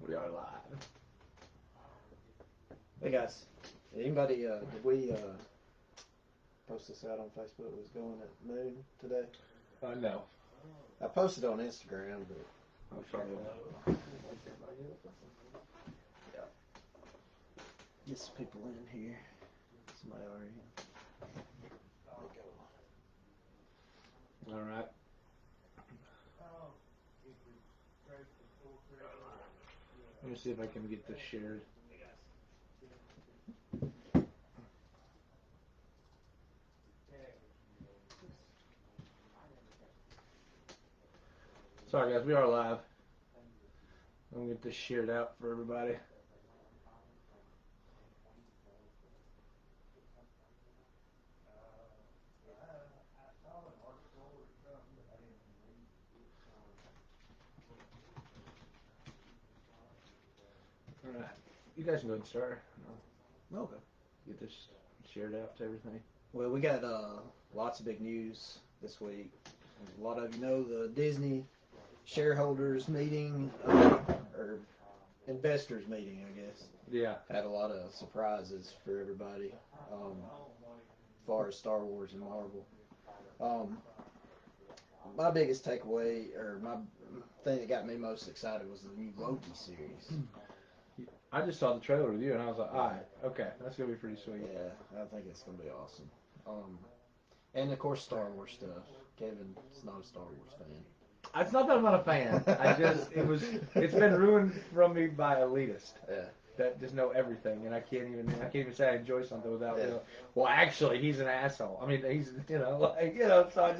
We are live. Hey guys, anybody, did we post this out on Facebook? It was going at noon today. No. I posted on Instagram, but I'm sorry. yeah, get some people in here. Somebody already. There we go. All right. Let me see if I can get this shared. Sorry guys, we are live. I'm gonna get this shared out for everybody. All right, you guys can go ahead and start. Okay. Get this shared out to everything. Well, we got lots of big news this week. As a lot of you know, the Disney shareholders meeting, or investors meeting, I guess. Yeah. Had a lot of surprises for everybody, as far as Star Wars and Marvel. My biggest takeaway, or my thing that got me most excited, was the new Loki series. I just saw the trailer with you, and I was like, all right, okay, that's gonna be pretty sweet. Yeah, I think it's gonna be awesome. And of course, Star Wars stuff. Kevin's not a Star Wars fan. It's not that I'm not a fan. It's been ruined from me by elitists. Yeah. That just know everything, and I can't even say I enjoy something without well, actually, he's an asshole. I mean, he's so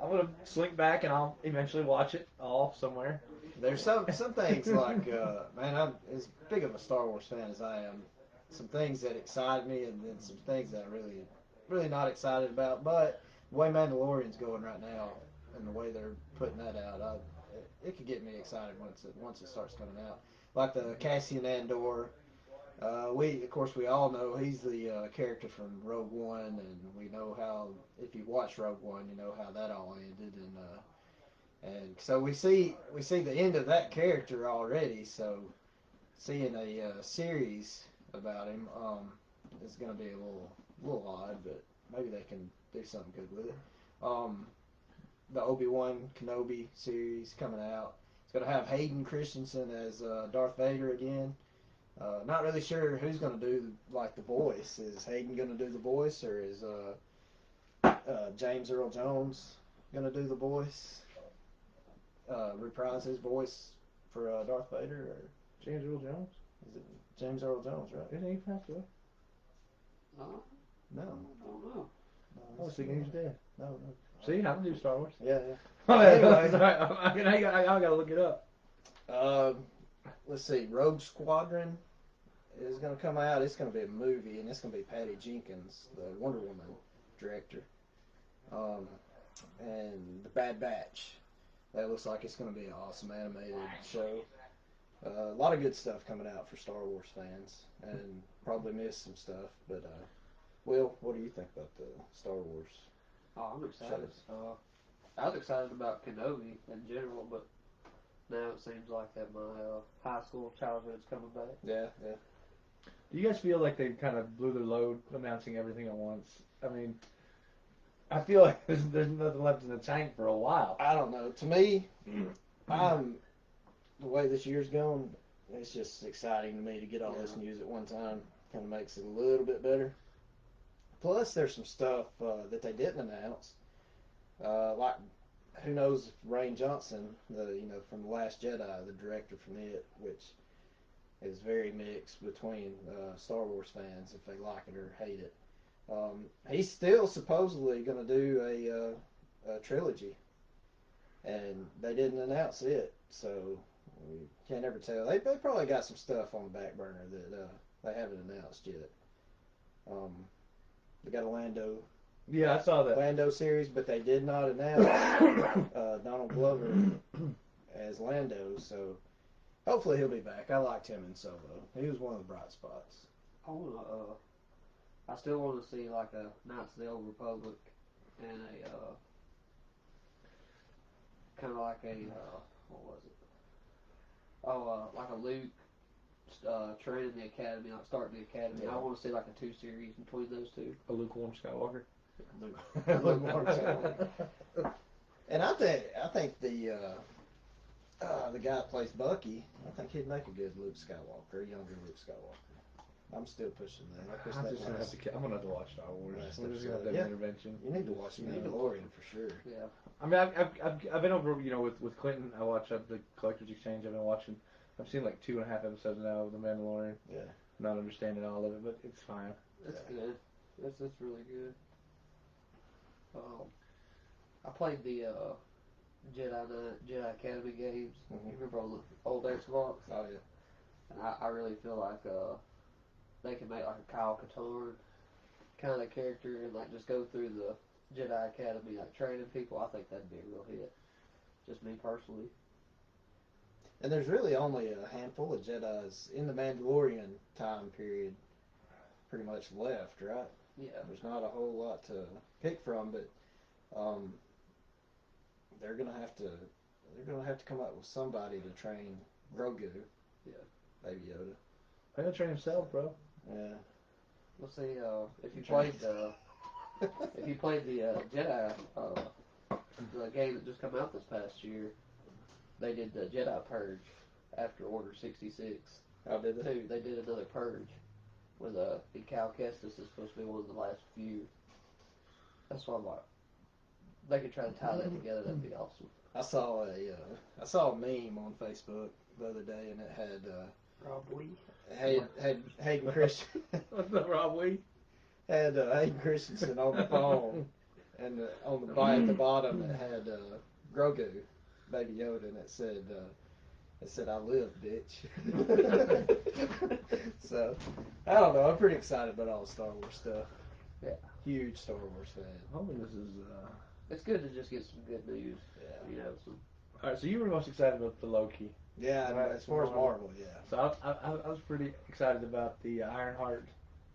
I'm gonna slink back and I'll eventually watch it all somewhere. There's some things like, man, I'm as big of a Star Wars fan as I am. Some things that excite me, and then some things that I'm really not excited about. But the way Mandalorian's going right now, and the way they're putting that out, it could get me excited once it starts coming out. Like the Cassian Andor. Of course we all know he's the character from Rogue One, and we know how, if you watch Rogue One, you know how that all ended, and so we see the end of that character already. So seeing a series about him is going to be a little odd, but maybe they can do something good with it. The Obi-Wan Kenobi series coming out. It's going to have Hayden Christensen as Darth Vader again. Not really sure who's going to do like the voice. Is Hayden going to do the voice, or is James Earl Jones going to do the voice? Reprise his voice for Darth Vader, or James Earl Jones? is it James Earl Jones, right? Isn't he passed away? No. I don't know. I was thinking he was dead. No. See, I don't do Star Wars. Yeah. Anyway, I gotta look it up. Let's see. Rogue Squadron is going to come out. It's going to be a movie, and it's going to be Patty Jenkins, the Wonder Woman director. And The Bad Batch. That looks like it's going to be an awesome animated show. A lot of good stuff coming out for Star Wars fans, and probably missed some stuff. But Will, what do you think about the Star Wars? Oh, I'm excited. I was excited about Kenobi in general, but now it seems like that my high school childhood's coming back. Yeah. Do you guys feel like they kind of blew their load announcing everything at once? I mean, I feel like there's nothing left in the tank for a while. I don't know. To me, the way this year's going, it's just exciting to me to get all this news at one time. Kind of makes it a little bit better. Plus, there's some stuff that they didn't announce, like who knows if Rian Johnson, from The Last Jedi, the director from it, which is very mixed between Star Wars fans if they like it or hate it. He's still supposedly going to do a trilogy, and they didn't announce it, so we can't ever tell. They probably got some stuff on the back burner that they haven't announced yet. They got a Lando. Yeah, I saw that. Lando series, but they did not announce Donald Glover as Lando, so hopefully he'll be back. I liked him in Solo. He was one of the bright spots. I still want to see like a Knights of the Old Republic and a kind of like a what was it? like a Luke training the academy, like starting the academy. Yeah. I want to see like a 2 series between those two. A lukewarm Skywalker. Lukewarm Skywalker. And I think the guy that plays Bucky, I think he'd make a good Luke Skywalker, a younger Luke Skywalker. I'm still pushing that. I push I'm that just gonna have to. I'm gonna have to watch Star Wars. Last We're just gonna have to episode. have an Yeah. intervention. You need to watch Mandalorian for sure. Yeah. I mean, I've been over, with Clinton. I watched the Collector's Exchange. I've been watching. I've seen like 2.5 episodes now of The Mandalorian. Yeah. Not understanding all of it, but it's fine. That's good. That's really good. I played the Jedi Academy games. Mhm. You remember on the old Xbox? Oh yeah. And I really feel like they can make like a Kyle Katarn kind of character and like just go through the Jedi Academy like training people. I think that'd be a real hit. Just me personally. And there's really only a handful of Jedis in the Mandalorian time period pretty much left, right? Yeah. There's not a whole lot to pick from, but they're gonna have to come up with somebody to train Grogu. Yeah. Baby Yoda. I'm gonna train himself, bro. Yeah. We'll see if you played the Jedi the game that just came out this past year. They did the Jedi Purge after Order 66. How did they? They did another Purge with Cal Kestis is supposed to be one of the last few. That's why I'm like, they could try to tie that together. That'd be awesome. I saw a meme on Facebook the other day, and it had Rob Lee. had Hayden Christian What's up, Rob Wee? had Hayden Christensen on the phone, and on the at the bottom it had Grogu, Baby Yoda, and it said "I live, bitch." So I don't know. I'm pretty excited about all the Star Wars stuff. Yeah. Huge Star Wars fan. Hoping this is. It's good to just get some good news. Yeah. Some. All right, so you were most excited about the Loki. Yeah, Right, as far as Marvel, yeah. So I was pretty excited about the Ironheart.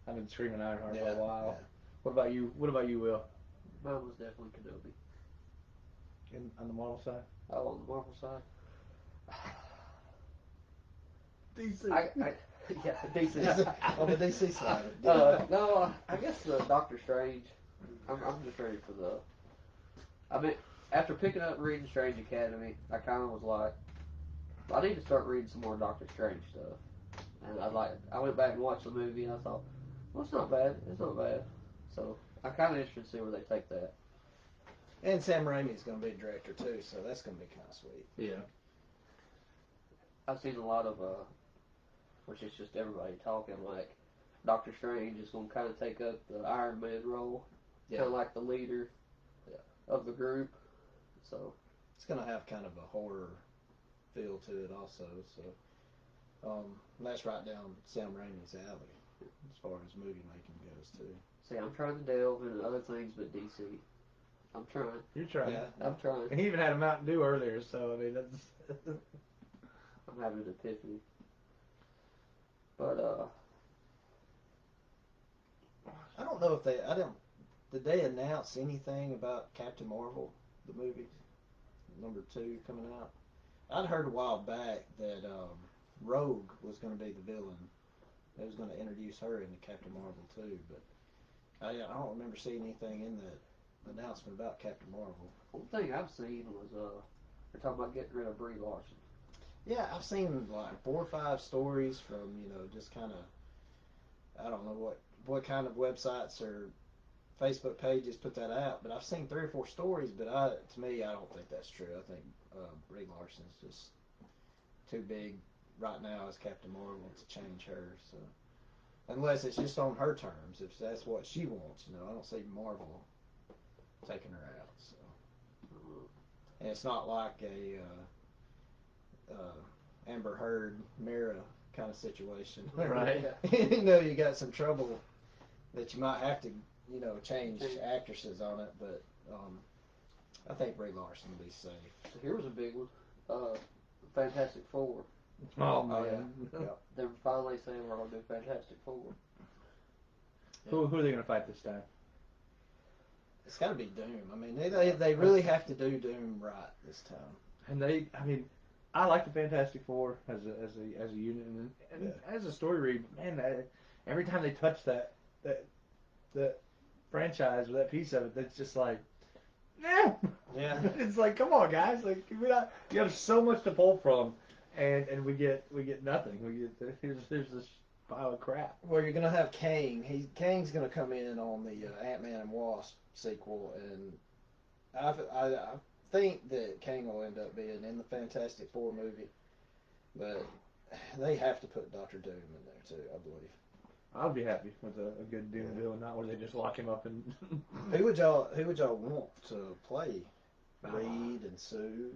I've been screaming Ironheart for a while. Yeah. What about you? What about you, Will? Mine was definitely Kenobi. On the Marvel side? Oh, on the Marvel side. DC. Yeah, DC. On the DC side. No, I guess Doctor Strange. I'm just ready for the. I mean, after picking up reading Strange Academy, I kind of was like, I need to start reading some more Doctor Strange stuff. And I went back and watched the movie, and I thought, well, it's not bad. It's not bad. So I'm kind of interested to see where they take that. And Sam Raimi's going to be a director too, so that's going to be kind of sweet. Yeah. I've seen a lot of, which is just everybody talking like Doctor Strange is going to kind of take up the Iron Man role, kind of like the leader of the group. So it's going to have kind of a horror feel to it also. So that's right down Sam Raimi's alley as far as movie making goes too. see, I'm trying to delve into other things but DC. I'm trying. You're trying. Yeah. I'm trying. And he even had a Mountain Dew earlier, so I mean that's. I'm having an epiphany. But I don't know if did they announce anything about Captain Marvel, the movie, #2 coming out? I'd heard a while back that Rogue was going to be the villain. They was going to introduce her into Captain Marvel too, but I don't remember seeing anything in that announcement about Captain Marvel. one thing I've seen was they're talking about getting rid of Brie Larson. Yeah, I've seen like 4 or 5 stories from just kind of I don't know what kind of websites or Facebook pages put that out, but I've seen 3 or 4 stories. But to me, I don't think that's true. I think Brie Larson's just too big right now as Captain Marvel to change her. So unless it's just on her terms, if that's what she wants, I don't see Marvel taking her out. So and it's not like a Amber Heard, Mira kind of situation. Right. You got some trouble that you might have to, change actresses on it, but I think Brie Larson will be safe. So here was a big one. Fantastic Four. Oh man. Yeah. They're finally saying we're going to do Fantastic Four. Who are they gonna fight this time? It's got to be Doom. I mean, they really have to do Doom right this time. And I like the Fantastic Four as a unit, and as a story read, man. Every time they touch that franchise or that piece of it, that's just like, yeah, Yeah. it's like, come on, guys, like you have so much to pull from, and we get nothing. Here's this pile of crap. Well, you're gonna have Kang. Kang's gonna come in on the Ant-Man and Wasp sequel, and I think that Kang will end up being in the Fantastic Four movie, but they have to put Doctor Doom in there too, I believe. I'd be happy with a good Doom villain, not where they just lock him up and. Who would y'all want to play Reed and Sue?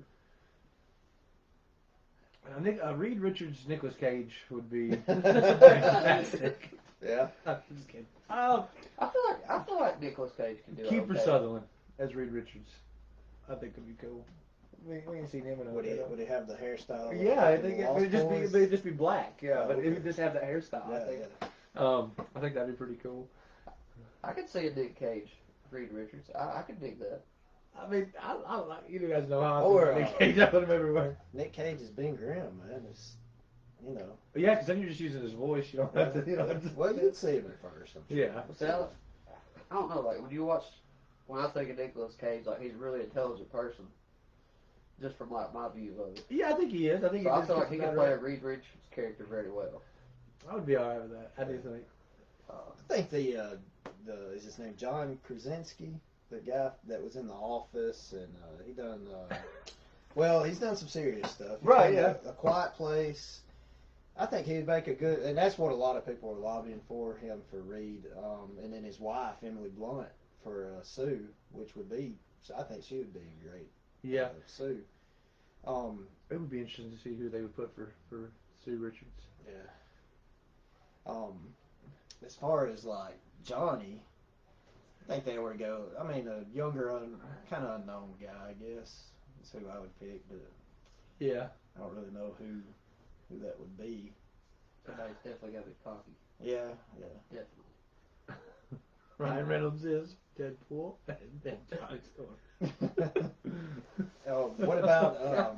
Reed Richards, Nicolas Cage would be fantastic. Yeah. I'm just kidding. I feel like Nicolas Cage can do it. Kiefer Okay. Sutherland as Reed Richards, I think would be cool. We ain't seen him in a Would he have the hairstyle? Yeah, I think Lost it'd just be black. Yeah, Oh, but okay. it would just have that hairstyle. Yeah, I think. yeah. I think that'd be pretty cool. I could see a Nick Cage, Reed Richards. I could dig that. I mean, I like you guys know how I Or, feel about Nick Cage. I put him everywhere. Nick Cage is Ben Grimm, man. It's, you know. But yeah, because then you're just using his voice. You don't have to. You know. Well, you'd see him at first. I'm sure. Yeah. See, I don't know. Like when I think of Nicolas Cage, like he's a really intelligent person. Just from like my view of it. Yeah, I think he is. I think So he I just feel like gets he it can better play a at- Reed Richards character very well. I would be alright with that. I do think. I think the is his name John Krasinski, the guy that was in The Office, and he done well, he's done some serious stuff. He's Right, done yeah. A Quiet Place. I think he'd make a good, and that's what a lot of people are lobbying for him for Reed, and then his wife Emily Blunt for Sue, which would be, I think she would be great. Yeah. Sue. It would be interesting to see who they would put for Sue Richards. Yeah. As far as like Johnny, I think they would go. I mean, a younger, kind of unknown guy, I guess, is who I would pick. But Yeah. I don't really know who that would be. Somebody's definitely got to be cocky. Yeah, yeah. Definitely. Ryan Reynolds is Deadpool and Johnny Storm. What about?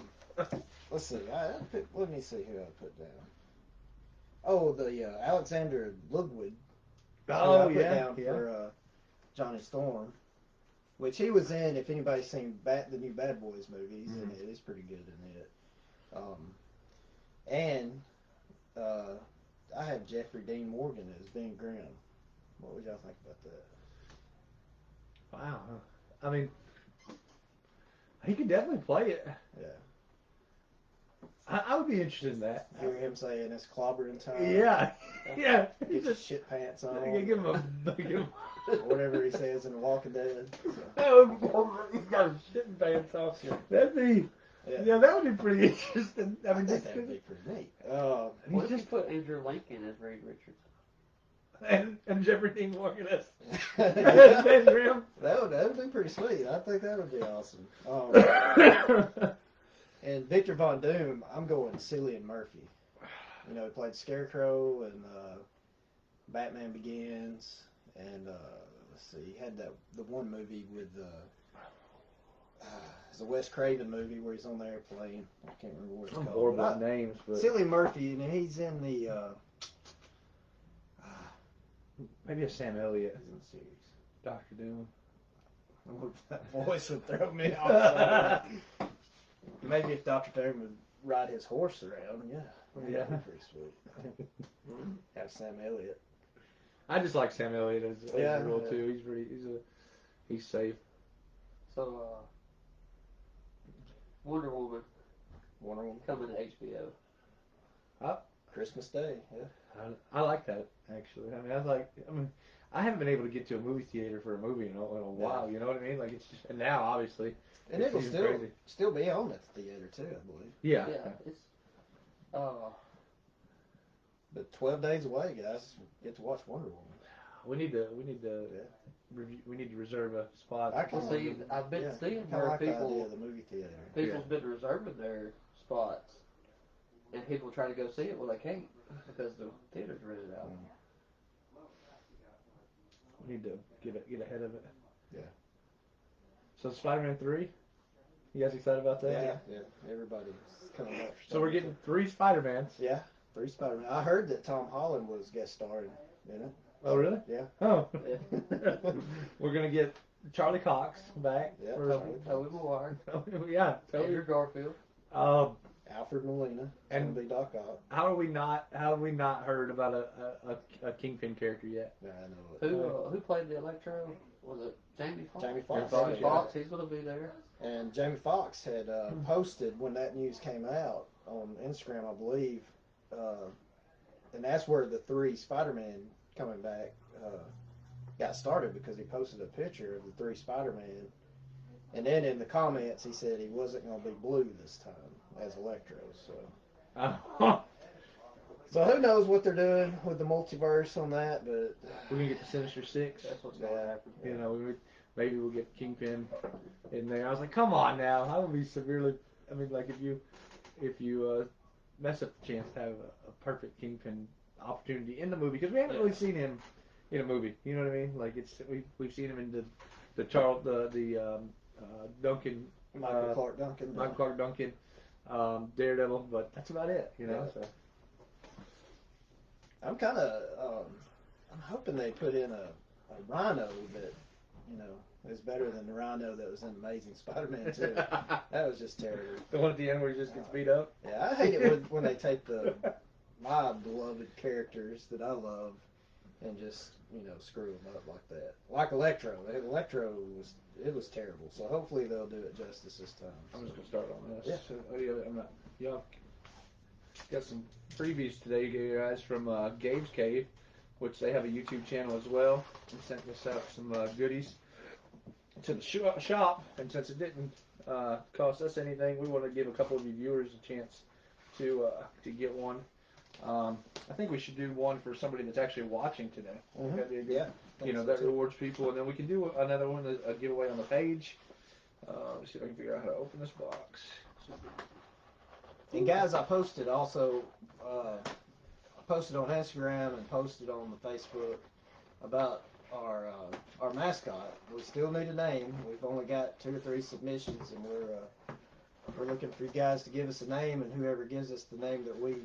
Let's see. Let me see who I put down. Oh, the Alexander Ludwig. Who I put down for Johnny Storm, which he was in. If anybody's seen the new Bad Boys movie, he's in it. He's pretty good in it. And I have Jeffrey Dean Morgan as Ben Grimm. What would y'all think about that? Wow. I mean, he could definitely play it. Yeah. I would be interested in that. Hear him saying it's clobbering time. Yeah. Yeah. Get He's your just shit pants on. give him Whatever he says in The Walking Dead. So. He's got his shitting pants off. That'd be. Yeah. Yeah, that would be pretty interesting. I mean, think that would be pretty neat. What if you put Andrew Lincoln as Reed Richards? and Jeffrey Dean Morgan as that Ben Grimm. would be pretty sweet. I think that would be awesome. And Victor Von Doom, I'm going Cillian Murphy. You know, he played Scarecrow and Batman Begins, and let's see, he had the one movie with it's a Wes Craven movie where he's on the airplane. I can't remember what it's I'm called. horrible at names, but Cillian Murphy, and he's in the maybe a Sam Elliott. he's in the series. Doctor Doom. That voice would throw me off. Maybe if Dr. Doom would ride his horse around, Yeah. that'd be pretty sweet. Have Sam Elliott. I just like Sam Elliott as a role yeah. too. He's safe. So, Wonder Woman Wonder Woman. coming to HBO. Christmas Day, yeah. I like that actually. I mean, I haven't been able to get to a movie theater for a movie in a while. You know what I mean? Like it's just, and now obviously. And it's it'll even still crazy. still be on at the theater too, I believe. Yeah. Yeah, it's But 12 days away, guys, get to watch Wonder Woman. We need to reserve a spot. I can see. I've been seeing I where like the idea people of the movie theater. people's been reserving their spots, and people try to go see it. Well, they can't because the theater's rented out. We need to get ahead of it. Yeah. So Spider-Man 3, You guys excited about that? Yeah. Everybody's coming up. So we're getting 3 Spider-Mans. Yeah, 3 Spider-Man. I heard that Tom Holland was guest starring in it. Oh, really? Yeah. Oh. We're going to get Charlie Cox back. Yeah. Tobey Maguire. Yeah. Andrew Garfield. Alfred Molina. And be Doc Ock. How have we not heard about a Kingpin character yet? Yeah, I know it. Who played the Electro? Was it Jamie Foxx? Jamie Foxx. Jamie Foxx, he's going to be there. And Jamie Foxx had posted when that news came out on Instagram, I believe, and that's where the 3 Spider-Man coming back got started, because he posted a picture of the 3 Spider-Man, and then in the comments he said he wasn't going to be blue this time as Electro. So who knows what they're doing with the multiverse on that, but we're gonna get the Sinister Six. That's what's going to happen. You know, maybe we'll get Kingpin in there. I was like, come on now, I would be severely. I mean, like if you mess up the chance to have a perfect Kingpin opportunity in the movie, because we haven't really seen him in a movie. You know what I mean? Like we've seen him in the Duncan. Michael Clark Duncan. Daredevil, but that's about it, you know. Yeah. So. I'm hoping they put in a Rhino that, you know, is better than the Rhino that was in Amazing Spider-Man 2. That was just terrible. The one at the end where he just gets beat up? Yeah, I hate it when they take my beloved characters that I love and just, you know, screw them up like that. Like Electro. Electro was terrible. So hopefully they'll do it justice this time. I'm just gonna start on this. Yeah. So, y'all got some previews today, guys, from Gabe's Cave, which they have a YouTube channel as well. And sent us out some goodies to the shop, and since it didn't cost us anything, we want to give a couple of you viewers a chance to get one. I think we should do one for somebody that's actually watching today. Mm-hmm. That'd be a good, Yeah, you know, that rewards people, and then we can do another one, a giveaway on the page. Let's see if I can figure out how to open this box. And guys, I posted also, I posted on Instagram and posted on the Facebook about our mascot. We still need a name. We've only got 2 or 3 submissions, and we're looking for you guys to give us a name, and whoever gives us the name that we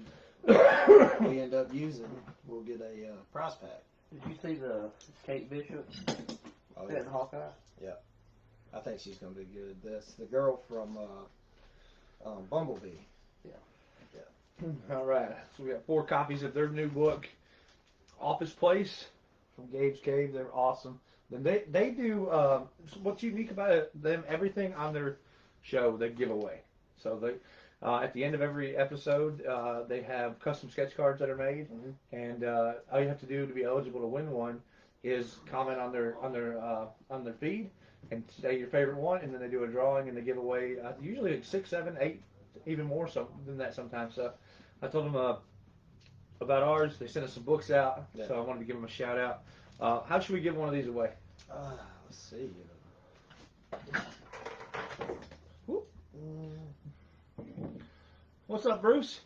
end up using, we'll get a prize pack. Did you see the Kate Bishop in Hawkeye? Yeah, I think she's going to be good. That's the girl from Bumblebee. All right, so we got 4 copies of their new book, Office Place, from Gabe's Cave. They're awesome. Then they do what's unique about them. Everything on their show they give away. So they at the end of every episode they have custom sketch cards that are made, and all you have to do to be eligible to win one is comment on their feed and say your favorite one, and then they do a drawing and they give away usually like 6, 7, 8, even more so than that sometimes. So I told them about ours. They sent us some books out, so I wanted to give them a shout out. How should we give one of these away? Let's see. What's up, Bruce?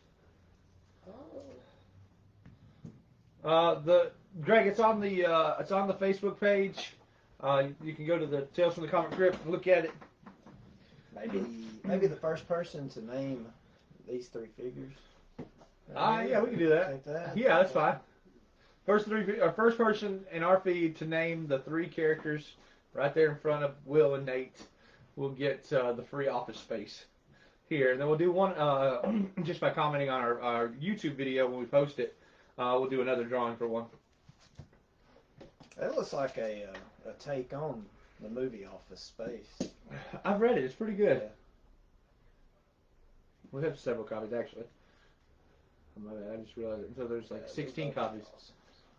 Greg, it's on the Facebook page. You can go to the Tales from the Comic Crypt and look at it. Maybe the first person to name these 3 figures. Yeah, we can do that. Yeah, that's fine. First person in our feed to name the 3 characters right there in front of Will and Nate will get the free Office Space here. And then we'll do one just by commenting on our YouTube video when we post it. We'll do another drawing for one. That looks like a take on the movie Office Space. I've read it. It's pretty good. Yeah. We have several copies, actually. My bad. I just realized it. So there's like 16 copies.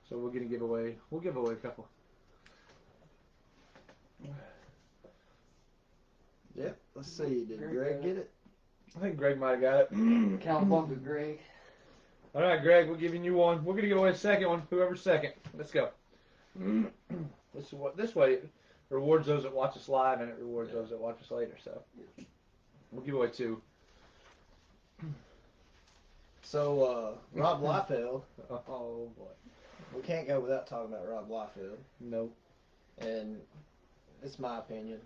So we'll give away a couple. Yep. Let's see. Did Greg get it? I think Greg might have got it. Cowabunga, Greg. All right, Greg. We're giving you one. We're gonna give away a second one. Whoever's second. Let's go. This way it rewards those that watch us live, and it rewards those that watch us later. So we'll give away 2. So Rob Liefeld. Oh boy. We can't go without talking about Rob Liefeld. Nope. And it's my opinion.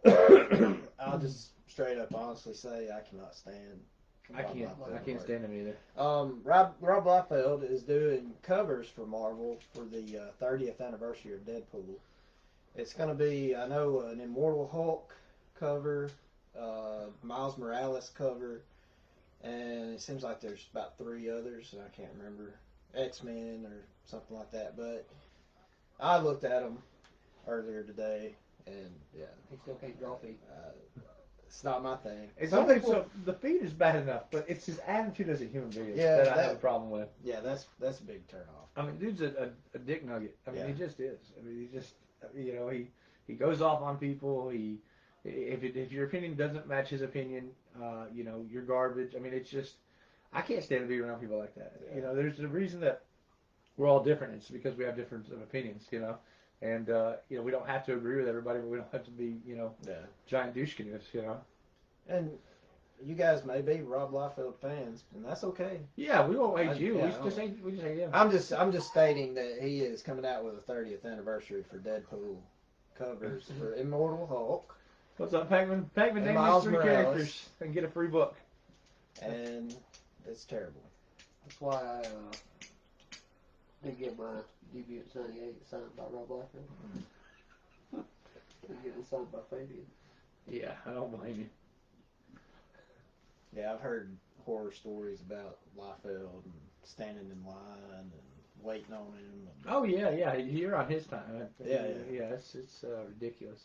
I'll just straight up honestly say I cannot stand. I can't stand him either. Rob Liefeld is doing covers for Marvel for the 30th anniversary of Deadpool. It's going to be, I know, an Immortal Hulk cover, Miles Morales cover, and it seems like there's about 3 others, and I can't remember, X-Men or something like that. But I looked at them earlier today, and yeah, He still can't draw feet. it's not my thing. It's something so the feet is bad enough, but it's his attitude as a human being that I have a problem with. Yeah, that's a big turn off. I mean, dude's a dick nugget. I mean, Yeah. he just is. I mean, he just, you know, he goes off on people. If your opinion doesn't match his opinion, you know, you're garbage. I mean, it's just, I can't stand to be around people like that. Yeah. You know, there's a reason that we're all different. It's because we have different opinions, you know. And, you know, we don't have to agree with everybody, but we don't have to be, you know, giant douche canoes, you know. And you guys may be Rob Liefeld fans, and that's okay. Yeah, we won't hate you. Yeah, we just hate him. I'm just stating that he is coming out with a 30th anniversary for Deadpool covers for Immortal Hulk. What's up, Pac-Man? Pac-Man, name Miles these 3 Morales. characters and get a free book. And it's terrible. That's why I didn't get my Deviant 98 signed by Rob Liefeld. Didn't get it signed by Fabian. Yeah, I don't blame you. Yeah, I've heard horror stories about Liefeld and standing in line and waiting on him. Oh yeah, you're on his time. Yeah. It's ridiculous.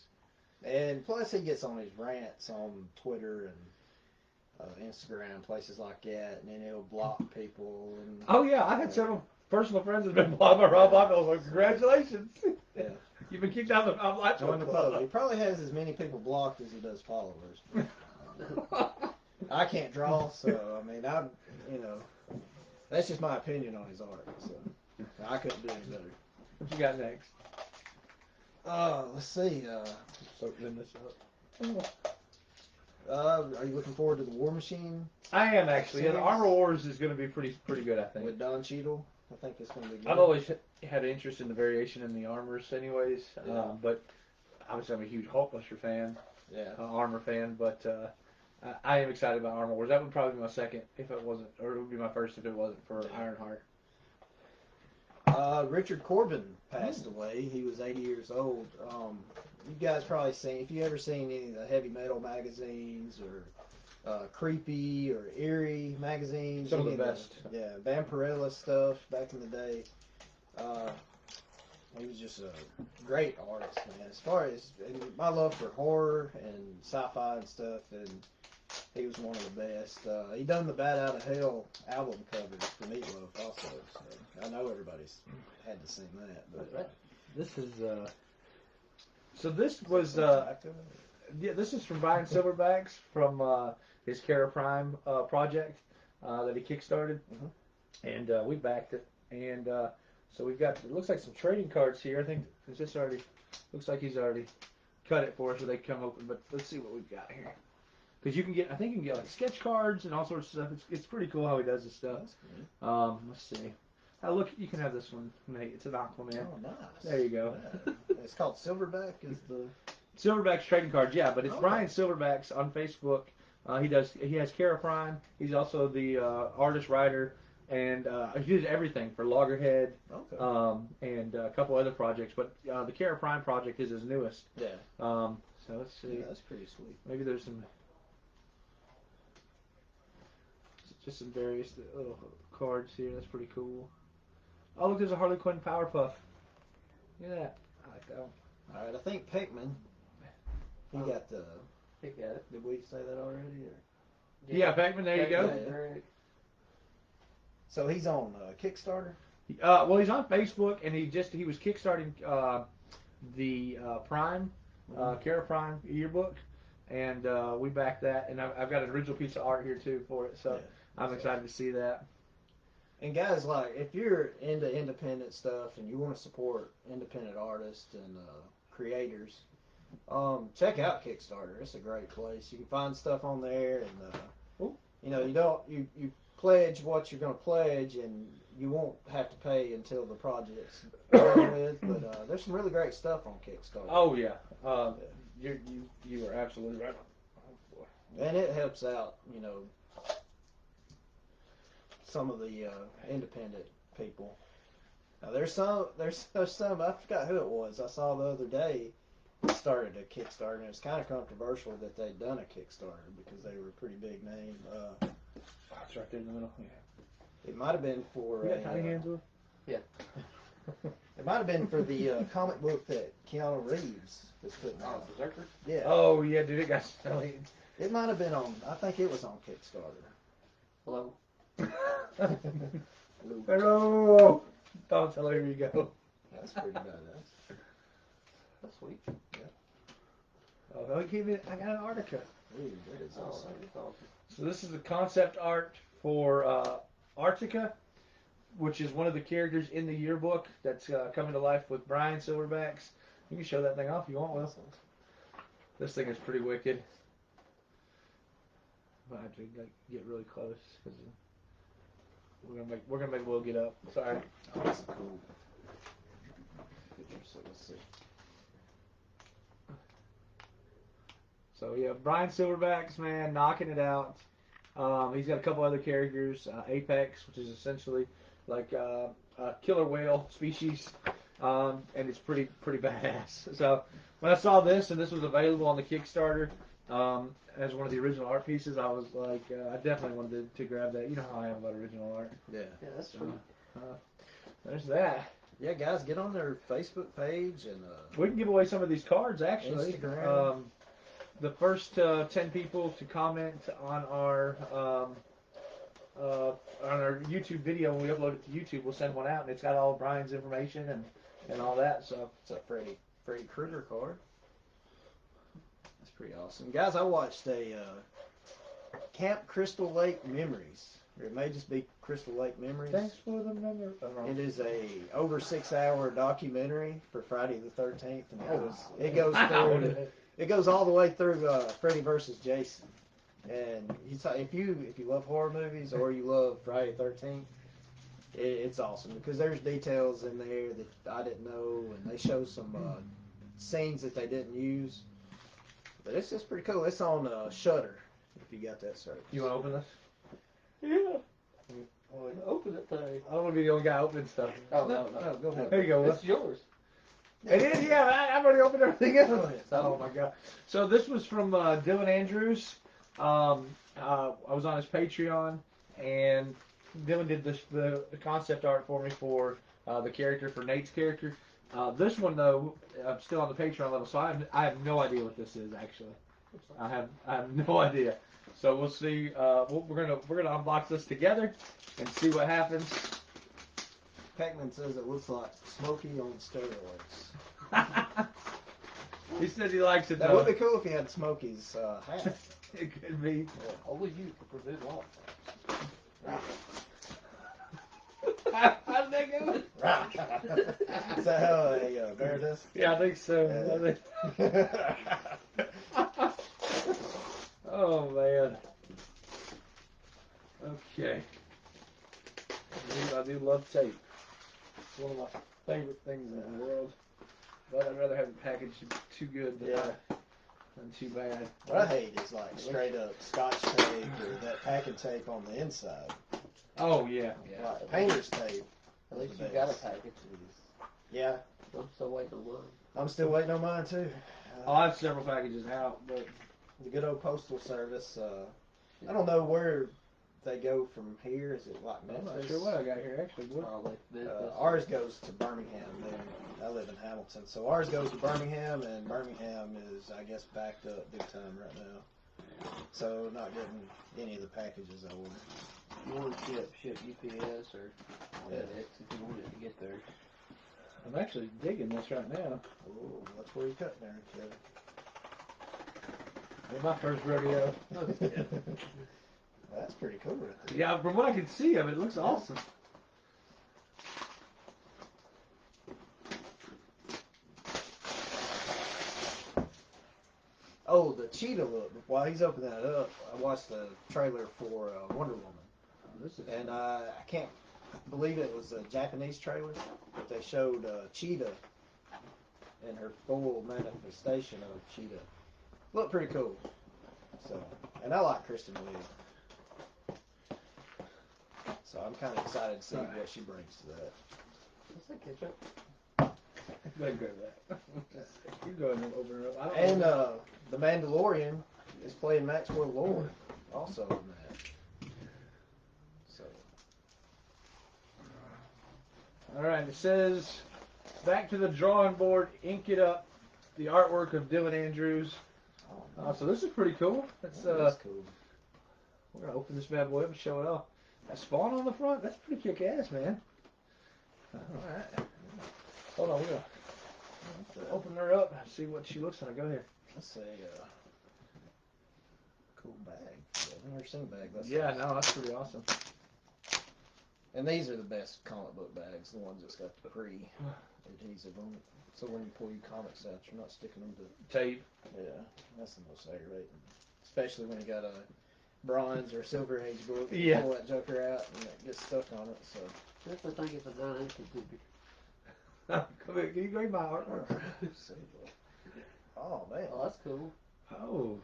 And plus, he gets on his rants on Twitter and Instagram, places like that, and then he'll block people. And, Oh yeah, I had several personal friends that have been blocked by Rob Liefeld. I was like, congratulations. Yeah. You've been kicked out of the Rob Liefeld Join the club. He probably has as many people blocked as he does followers. I can't draw, so I mean, that's just my opinion on his art. So I couldn't do any better. What you got next? Let's see. Opening this up. Are you looking forward to the War Machine I am actually. Yeah, the Series? Armor Wars is going to be pretty good, I think. with Don Cheadle? I think it's going to be good. I've always had an interest in the variation in the armors, anyways. Yeah. But obviously, I'm a huge Hulkbuster fan, Yeah. Armor fan. But I am excited about Armor Wars. That would probably be my second if it wasn't, or it would be my first if it wasn't for Ironheart. Richard Corbin passed away. He was 80 years old. You guys probably seen, if you ever seen any of the heavy metal magazines or creepy or eerie magazines. Some of the best. Vampirella stuff back in the day. He was just a great artist, man. As far as my love for horror and sci-fi and stuff, and he was one of the best. He done the Bat Out of Hell album covers for Meatloaf also. So I know everybody's had to sing that, but This is so this was this is from Brian Silverbacks from his Kara Prime project that he kickstarted, and we backed it, and so we've got, it looks like some trading cards here. I think is this already, looks like he's already cut it for us so they come open, but let's see what we've got here. Because you can get, I think you can get like sketch cards and all sorts of stuff. It's pretty cool how he does this stuff. Let's see. Oh, look, you can have this one, mate. It's an Aquaman. oh, nice. There you go. Yeah. It's called Silverback. Is the Silverback's trading cards, yeah, but it's Okay. Brian Silverbacks on Facebook. He has Kara Prime. He's also the artist writer, and he did everything for Loggerhead okay? and a couple other projects. But the Kara Prime project is his newest. Yeah. So let's see. Yeah, that's pretty sweet. Maybe there's some, just some various little cards here. That's pretty cool. Oh, look, there's a Harley Quinn Powerpuff. Look at that. I like that one. All right, I think Pikmin. He got the. He got it. Did we say that already? Or? Yeah, Pac-Man, there you go. Greg. So he's on Kickstarter. Well, he's on Facebook, and he was kickstarting the Prime, Kara Prime yearbook, and we backed that. And I've got an original piece of art here too for it, so I'm excited to see that. And guys, like, if you're into independent stuff and you want to support independent artists and creators, check out Kickstarter. It's a great place. You can find stuff on there, and you pledge what you're going to pledge, and you won't have to pay until the project's done with. But there's some really great stuff on Kickstarter. Oh yeah, you are absolutely right. Oh, boy. And it helps out, some of the independent people. Now there's some I forgot who it was. I saw the other day started a Kickstarter, and it's kind of controversial that they'd done a Kickstarter because they were a pretty big name. It's right there in the middle. Yeah. It might have been for You got tiny hands with? it might have been for the comic book that Keanu Reeves was putting out. Berserker? Yeah. Oh yeah, dude, it got selling. It might have been on. I think it was on Kickstarter. Hello? Hello. Don't tell her, here you go. That's pretty badass. That's sweet. Oh, I got an Arctica. Ooh, that is awesome. That's awesome. So this is the concept art for Arctica, which is one of the characters in the yearbook that's coming to life with Brian Silverbacks. You can show that thing off if you want, Will. This thing is pretty wicked. I have to get really close because we're gonna make Will get up. Sorry. Oh, that's cool. Picture, so let's see. So yeah, Brian Silverbacks, man, knocking it out. He's got a couple other characters, Apex, which is essentially like a killer whale species, and it's pretty badass. So when I saw this and this was available on the Kickstarter as one of the original art pieces, I was like, I definitely wanted to grab that. You know how I am about original art. Yeah. Yeah, that's sweet. There's that. Yeah, guys, get on their Facebook page and We can give away some of these cards actually. Instagram. The first 10 people to comment on our YouTube video when we upload it to YouTube, we'll send one out, and it's got all Brian's information and all that. So it's a Freddy Krueger card. That's pretty awesome, guys. I watched a Camp Crystal Lake Memories. Or it may just be Crystal Lake Memories. Thanks for the memory. It is a over 6-hour documentary for Friday the 13th, and it goes through. It goes all the way through Freddy versus Jason, and if you love horror movies or you love Friday the 13th, it's awesome because there's details in there that I didn't know, and they show some scenes that they didn't use. But it's just pretty cool. It's on Shudder if you got that service. You want to open this? Yeah. Open it thing. I don't want to be the only guy opening stuff. Oh, no, go ahead. There you go. It's yours. It is, yeah. I've already opened everything else. Oh, yeah. Oh my god. So this was from Dylan Andrews. I was on his Patreon, and Dylan did the concept art for me for the character, for Nate's character. This one though, I'm still on the Patreon level, so I have no idea what this is actually. I have no idea. So we'll see. We're gonna unbox this together and see what happens. Pac-Man says it looks like Smokey on steroids. He says he likes it That though. would be cool if he had Smokey's hat. It could be. Only you can prevent all. I think it was. Is that how a bear does? Yeah, I think so. Oh man. Okay. I do love tape. It's one of my favorite things in the world. But I'd rather have the package too good than too bad. What I hate is like straight up Scotch tape or that packing tape on the inside. Oh yeah. Like painter's tape. At least you got a package. Yeah. I'm still waiting on mine. I'm still waiting on mine too. I have several packages out, but The good old postal service. I don't know where they go from here. Is it like I'm Memphis? not sure what I got here actually. Probably. Ours goes to Birmingham. Then I live in Hamilton, so ours goes to Birmingham, and Birmingham is, I guess, backed up big time right now. So not getting any of the packages I ordered. You want to ship UPS or FedEx if you want it to get there. I'm actually digging this right now. Oh, that's where you cut there, kid. It's my first rodeo. That's pretty cool right there. Yeah, from what I can see of it, it looks awesome. Oh, the cheetah look. While he's opening that up, I watched the trailer for Wonder Woman. And I can't believe it was a Japanese trailer, but they showed Cheetah in her full manifestation of Cheetah. Looked pretty cool. So, and I like Kristen Wiig. So I'm kind of excited to see what she brings to that. What's that ketchup? Let go of that. Keep going over and over. And the Mandalorian is playing Maxwell Lord also in that. So. All right, it says, back to the drawing board, ink it up, the artwork of Dylan Andrews. So this is pretty cool. That's cool. We're going to open this bad boy up and show it off. That Spawn on the front, that's pretty kick-ass, man. All right. Hold on, we're going to open her up and see what she looks like. Go ahead. That's a cool bag. I've never seen a bag that's Yeah, no, that's pretty awesome. And these are the best comic book bags, the ones that's got the pre-adhesive on it. So when you pull your comics out, you're not sticking them to Tape. Yeah, that's the most aggravating. Especially when you got a bronze or silver age book. You Yeah. pull that joker out and it gets stuck on it. So Just to think it's a 9-inch contributor. Come here, can you grab my artwork? Oh man. Oh, that's cool. Oh.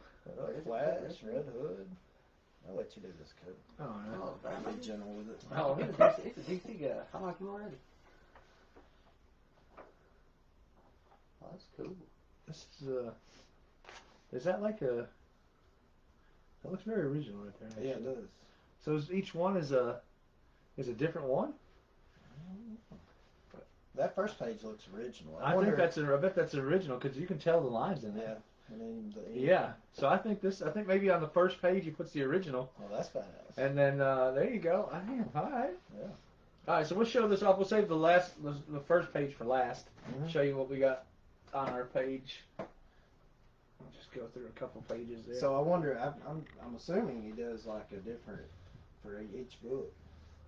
Flash, red hood. I'll let you do this, kid. Oh, no. I'll be gentle with it. Oh, he's a DC guy. I like him already. Oh, that's cool. This is that like a, that looks very original right there. Yeah, actually. it does. So each one is a different one? That first page looks original. I think that's I bet that's original because you can tell the lines in there. Yeah. And then Yeah. So I think maybe on the first page he puts the original. Oh, that's badass. And then there you go. All right. Yeah. All right. So we'll show this off. We'll save the first page for last. Mhm. Show you what we got on our page. Just go through a couple pages there. So I wonder. I'm assuming he does like a different for each book.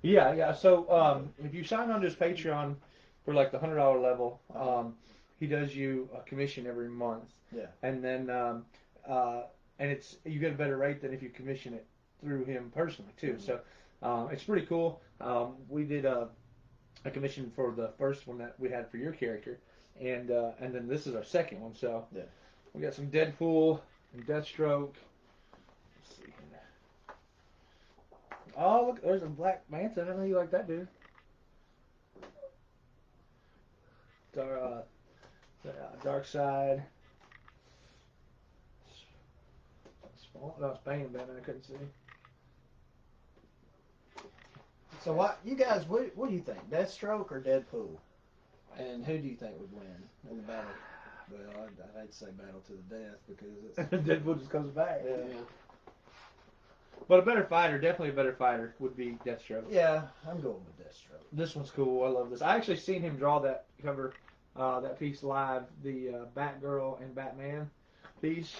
Yeah. So if you sign on to his Patreon for like the $100 level, he does you a commission every month. Yeah. And then and you get a better rate than if you commission it through him personally too. Mm-hmm. So it's pretty cool. We did a commission for the first one that we had for your character, and then this is our second one. So yeah. We got some Deadpool and Deathstroke. Let's see. Oh, look, there's a Black Manta. I don't know you like that, dude. Dark Side. Spawn. No, it's Bane, Batman. I couldn't see. So what you guys? What do you think? Deathstroke or Deadpool? And who do you think would win in the battle? Well, I'd hate to say battle to the death because it's Deadpool just comes back. Yeah. But a better fighter, definitely a better fighter, would be Deathstroke. Yeah, I'm going with Deathstroke. This one's cool. I love this. I actually seen him draw that cover, that piece live, the Batgirl and Batman piece,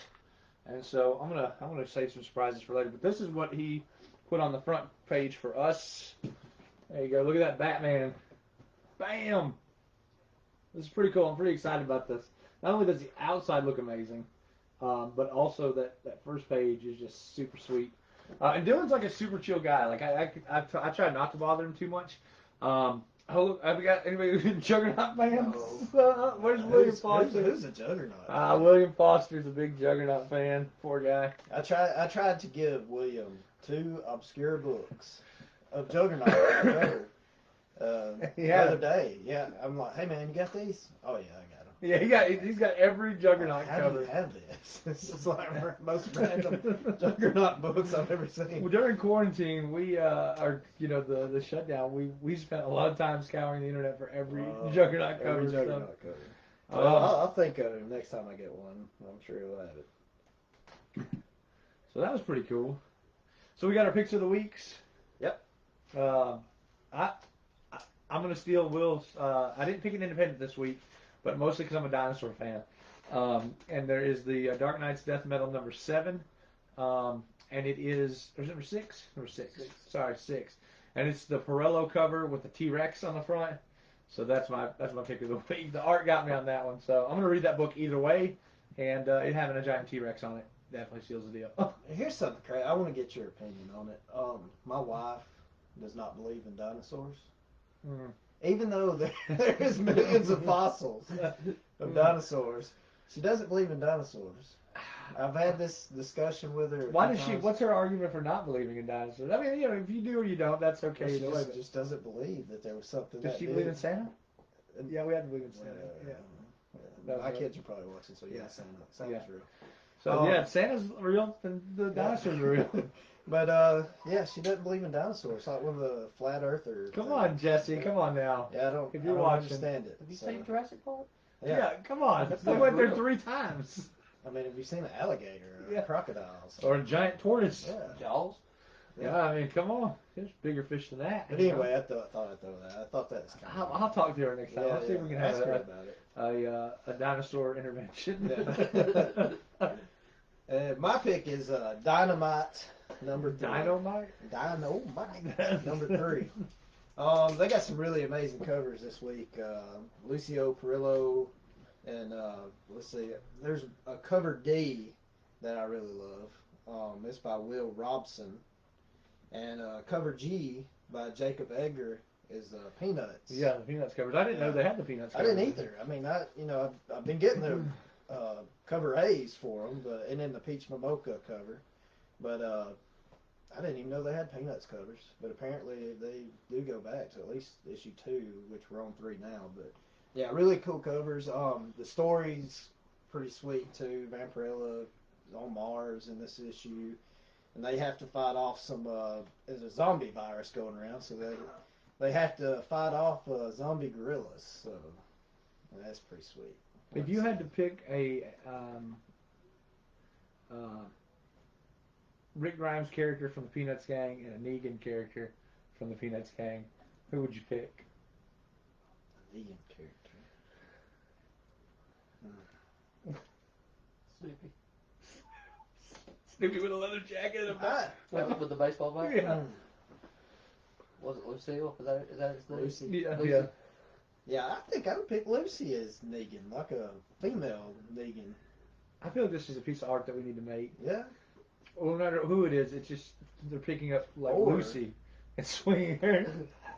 and so I'm gonna save some surprises for later. But this is what he put on the front page for us. There you go. Look at that Batman. Bam! This is pretty cool. I'm pretty excited about this. Not only does the outside look amazing, but also that first page is just super sweet. And Dylan's like a super chill guy. Like I try not to bother him too much. Have we got anybody who's Juggernaut fans? No. Where's William Foster? Who's a Juggernaut? William Foster's a big Juggernaut fan. Poor guy. I tried to give William 2 obscure books of Juggernaut the other day. Yeah, I'm like, hey man, you got these? Oh yeah, I got them. Yeah, he's got every Juggernaut How cover. do you have this? This is like most random Juggernaut books I've ever seen. Well, during quarantine, we the shutdown. We spent a lot of time scouring the internet for every Juggernaut cover. Every Juggernaut cover. Oh. Well, I'll think of him next time I get one. I'm sure he'll have it. So that was pretty cool. So we got our picks of the weeks. Yep. I'm gonna steal Will's. I didn't pick an independent this week, but mostly because I'm a dinosaur fan. And there is the Dark Knight's Death Metal number 7, and it is number 6. Number 6. Sorry, 6. And it's the Pirello cover with the T-Rex on the front. So that's my pick of the week. The art got me on that one, so I'm gonna read that book either way. And it having a giant T-Rex on it definitely seals the deal. Here's something crazy. I want to get your opinion on it. My wife does not believe in dinosaurs. Mm. Even though there is millions of fossils, of dinosaurs. She doesn't believe in dinosaurs. I've had this discussion with her. Why does she? What's her argument for not believing in dinosaurs? I mean, if you do or you don't, that's okay. She just doesn't believe that there was something. Does she believe in Santa? Yeah, we have to believe in Santa. My kids are probably watching, so Santa's real. So if Santa's real, then the dinosaurs are real. But she doesn't believe in dinosaurs. Like one of the flat earthers. Come on, Jesse. Come on now. Yeah, I don't understand it. Have you seen Jurassic Park? Yeah, come on. I went there 3 times. I mean, have you seen an alligator or crocodiles? Or a giant tortoise? Yeah. Jaws? Yeah, I mean, come on. There's bigger fish than that. But anyway, I thought I'd throw that. I thought that was kind of... I'll talk to her next time. I'll see if we can have a dinosaur intervention. My pick is Dynamite number 3. Dynamite? Number 3. They got some really amazing covers this week. Lucio Perillo, and let's see, there's a cover D that I really love. It's by Will Robson, and cover G by Jacob Edgar is Peanuts. Yeah, the Peanuts covers. I didn't know they had the Peanuts I covers. didn't either. I mean, I've been getting the cover A's for them, and then the Peach Momoka cover, but I didn't even know they had Peanuts covers. But apparently they do go back to at least issue 2, which we're on 3 now. But yeah, really cool covers. The story's pretty sweet too. Vampirella on Mars in this issue, and they have to fight off some. There's a zombie virus going around, so they have to fight off zombie gorillas. So that's pretty sweet. If you had to pick a Rick Grimes character from the Peanuts gang and a Negan character from the Peanuts gang, who would you pick? A Negan character. Snoopy. Snoopy with a leather jacket and a bat. With the baseball bat? Yeah. Was it Lucille? Is that his name? Lucy. Yeah, Lucy. yeah. Yeah, I think I would pick Lucy as Negan, like a female Negan. I feel like this is a piece of art that we need to make. Yeah. Well, no matter who it is, it's just they're picking up like Lucy and swinging her.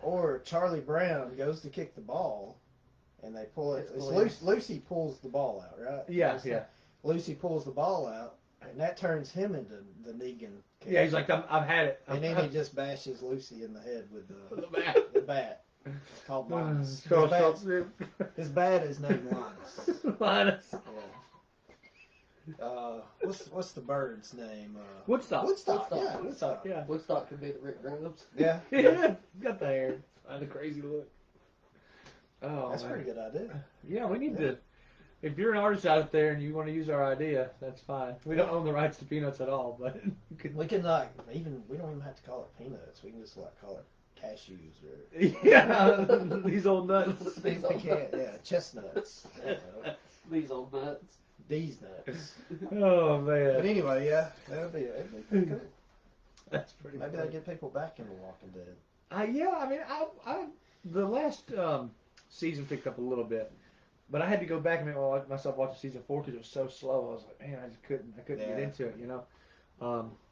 Or Charlie Brown goes to kick the ball, and they pull it. It's Lucy pulls the ball out, right? Yeah, yeah. Lucy pulls the ball out, and that turns him into the Negan character. Yeah, he's like, I've had it. And then he just bashes Lucy in the head with the bat. The bat. It's called Linus. His bat is named Linus. Linus. Yeah. What's the bird's name? Woodstock. Woodstock. Yeah, Woodstock. Yeah. Woodstock could be the Rick Grimes. Yeah. Yeah. Got the hair. And the crazy look. Oh, That's a man. pretty good idea. Yeah, we need to. If you're an artist out there and you want to use our idea, that's fine. We don't own the rights to Peanuts at all, but we can we don't even have to call it Peanuts. We can just call it cashews or these old nuts. Chestnuts. These old nuts. These nuts. Oh man. But anyway, yeah, it'd be pretty cool. That's pretty. Maybe funny. they get people back into Walking Dead. Yeah, I mean, I the last season picked up a little bit, but I had to go back and make myself watch season 4 because it was so slow. I was like, man, I just couldn't get into it, you know.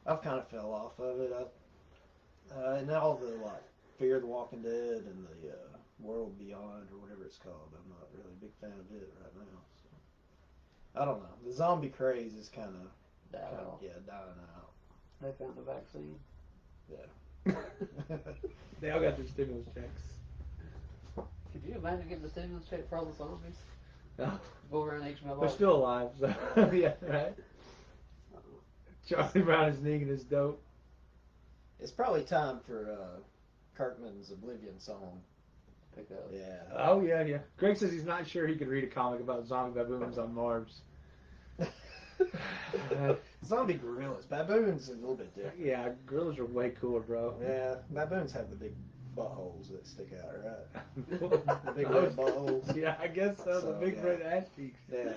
I've kind of fell off of it. And all the Fear the Walking Dead and the World Beyond or whatever it's called. I'm not really a big fan of it right now. So. I don't know. The zombie craze is kind of dying out. They found the vaccine. Yeah. They all got their stimulus checks. Could you imagine getting the stimulus check for all the zombies? No. Go around each mailbox. They're still alive, so yeah, right. Charlie Brown is Negan is dope. It's probably time for Kirkman's Oblivion song. Pick up. Yeah. Oh yeah, yeah. Greg says he's not sure he could read a comic about zombie baboons on Mars. Zombie gorillas. Baboons are a little bit different. Yeah, gorillas are way cooler, bro. Yeah, baboons have the big buttholes that stick out, right? The big red buttholes. Yeah, I guess so. The big red ass cheeks. Yeah.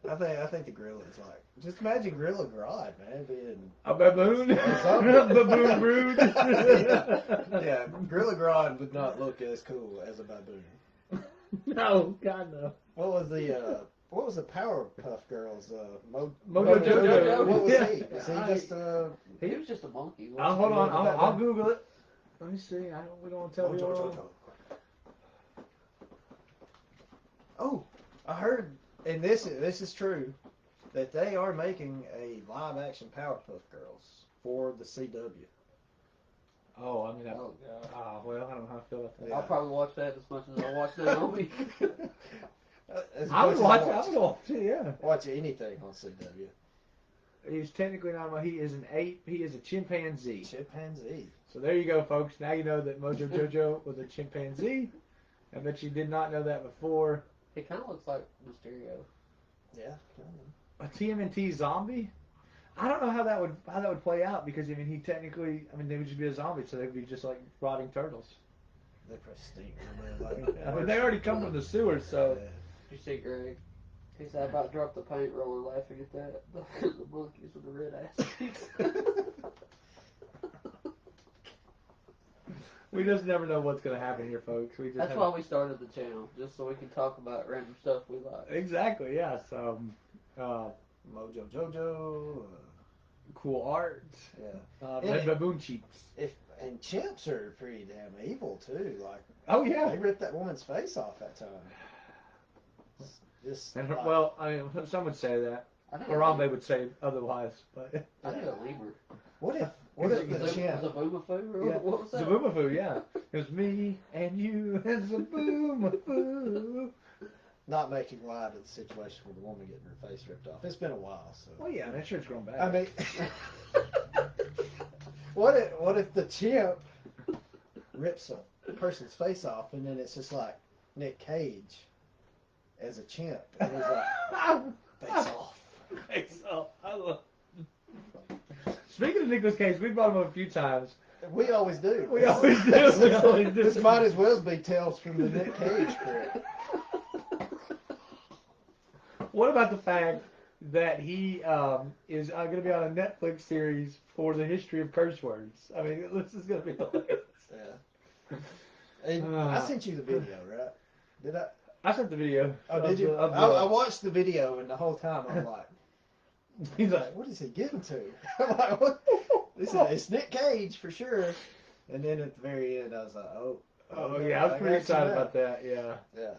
I think the gorilla is like, just imagine Gorilla Grodd, man, being a baboon. Baboon brood. Yeah, Gorilla Grodd would not look as cool as a baboon. No, God no. What was the Powerpuff Girls? Mojo Jojo. What was Yeah. he? Was he just He was just a monkey. Hold on, I'll Google it. Let me see. We don't want to tell you. Oh, I heard, and this is true, that they are making a live action Powerpuff Girls for the CW. Oh, I mean, Oh, God. well, I don't know how I feel about that. Yeah. I'll probably watch that as much as I watch Naomi. I would watch it, yeah. Watch anything on CW. He's technically not a, he is an ape, he is a chimpanzee. Chimpanzee. So there you go, folks. Now you know that Mojo Jojo was a chimpanzee. I bet you did not know that before. It kind of looks like Mysterio. Yeah. A TMNT zombie? I don't know how that would play out because I mean he technically they would just be a zombie, so they'd be just like rotting turtles. They probably stink. I mean they already come from the sewers, so. You see Greg? He said, I about dropped the paint roller laughing at that. The monkeys with the red ass cheeks. We just never know what's going to happen here, folks. That's why we started the channel, just so we can talk about random stuff we like. Exactly, yes. Mojo Jojo. Cool art. Yeah. And baboon cheeks. And chimps are pretty damn evil too. Like, oh yeah, they ripped that woman's face off that time. Well, I mean, some would say that. Harambe would say otherwise, but I think a lemur. What if the chimp? Zaboomafoo? Yeah. What was that? Zaboomafoo, yeah. It was me and you and Zaboomafoo. Not making light of the situation with the woman getting her face ripped off. It's been a while, so. Well, yeah, that shirt's grown back. I mean, what if the chimp rips a person's face off and then it's just like Nick Cage as a chimp and he's like, face off. Face off. I love. Speaking of Nicolas Cage, we brought him up a few times. We always do. We always do. We always do. This might as well be Tales from the Nick Cage Crypt. What about the fact that he is going to be on a Netflix series for the history of curse words? I mean, this is going to be hilarious. Yeah. And I sent you the video, right? Did I? I sent the video. Oh, did you? I watched the video, and the whole time I'm like, he's like, what is he getting to? I'm like, what? It's Nick Cage for sure. And then at the very end, I was like, oh yeah, I was pretty excited about that. Yeah. Yeah.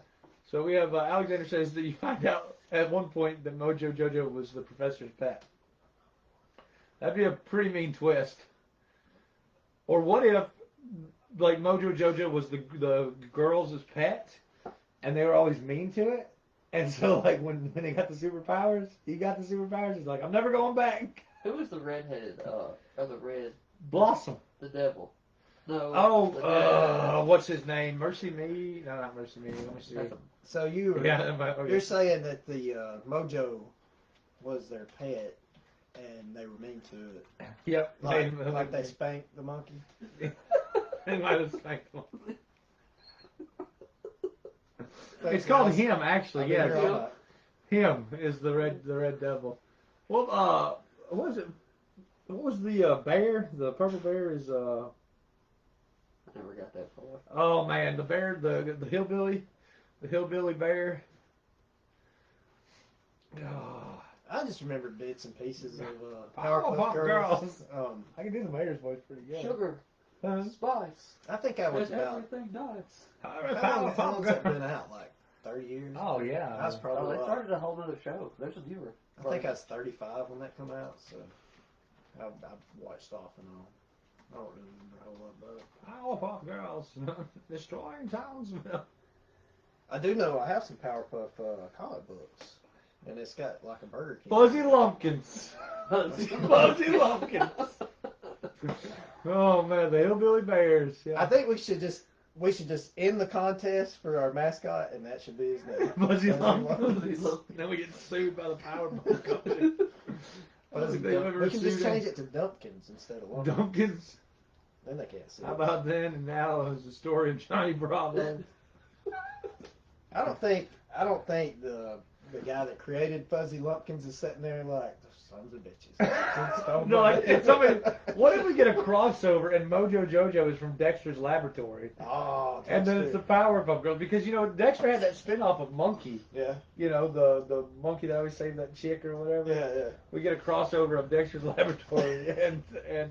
So we have Alexander says that you find out at one point that Mojo Jojo was the professor's pet. That'd be a pretty mean twist. Or what if, like, Mojo Jojo was the girls' pet, and they were always mean to it, and so like when they got the superpowers, he got the superpowers. He's like, I'm never going back. Who was the redheaded, or the red? Blossom. The devil. No. Oh, what's his name? Mercy Me? No, not Mercy Me. Let me see. So you're saying that the Mojo was their pet, and they were mean to it. Yep. Like they spanked the monkey. They might have spanked the monkey. It's called Him, actually. Yeah, Him is the red devil. Well, what was it? What was the bear? The purple bear is I never got that far. Oh man, the bear, the hillbilly bear. Oh. I just remember bits and pieces of Powerpuff Girls. I can do the mayor's voice pretty good. Sugar. Huh? Spice. I think I was There's about. everything nuts. How long has that been out? Like 30 years? Oh yeah. That's probably. They started a whole other show. There's a newer. I think I was 35 when that came out, so I've watched off and on. I don't really remember a whole lot about it. Powerpuff Girls destroying Townsville. I do know I have some Powerpuff comic books, and it's got like a Burger King. Fuzzy Lumpkins. Fuzzy Lumpkins. Oh man, the hillbilly bears. Yeah. I think we should just end the contest for our mascot, and that should be his name. Fuzzy Lumpkins. Then we get sued by the Powerpuff Company. We can just change it to Dumpkins instead of Lumpkins. Dumpkins. Then they can't see. How about then and now is the story of Johnny Bravo. I don't think the guy that created Fuzzy Lumpkins is sitting there like, sons of bitches. No, like, somebody, what if we get a crossover and Mojo Jojo is from Dexter's Laboratory? Oh, and then it's the Powerpuff Girls, because you know Dexter had that spin-off of Monkey. Yeah. You know, the monkey that always saved that chick or whatever. Yeah. We get a crossover of Dexter's Laboratory and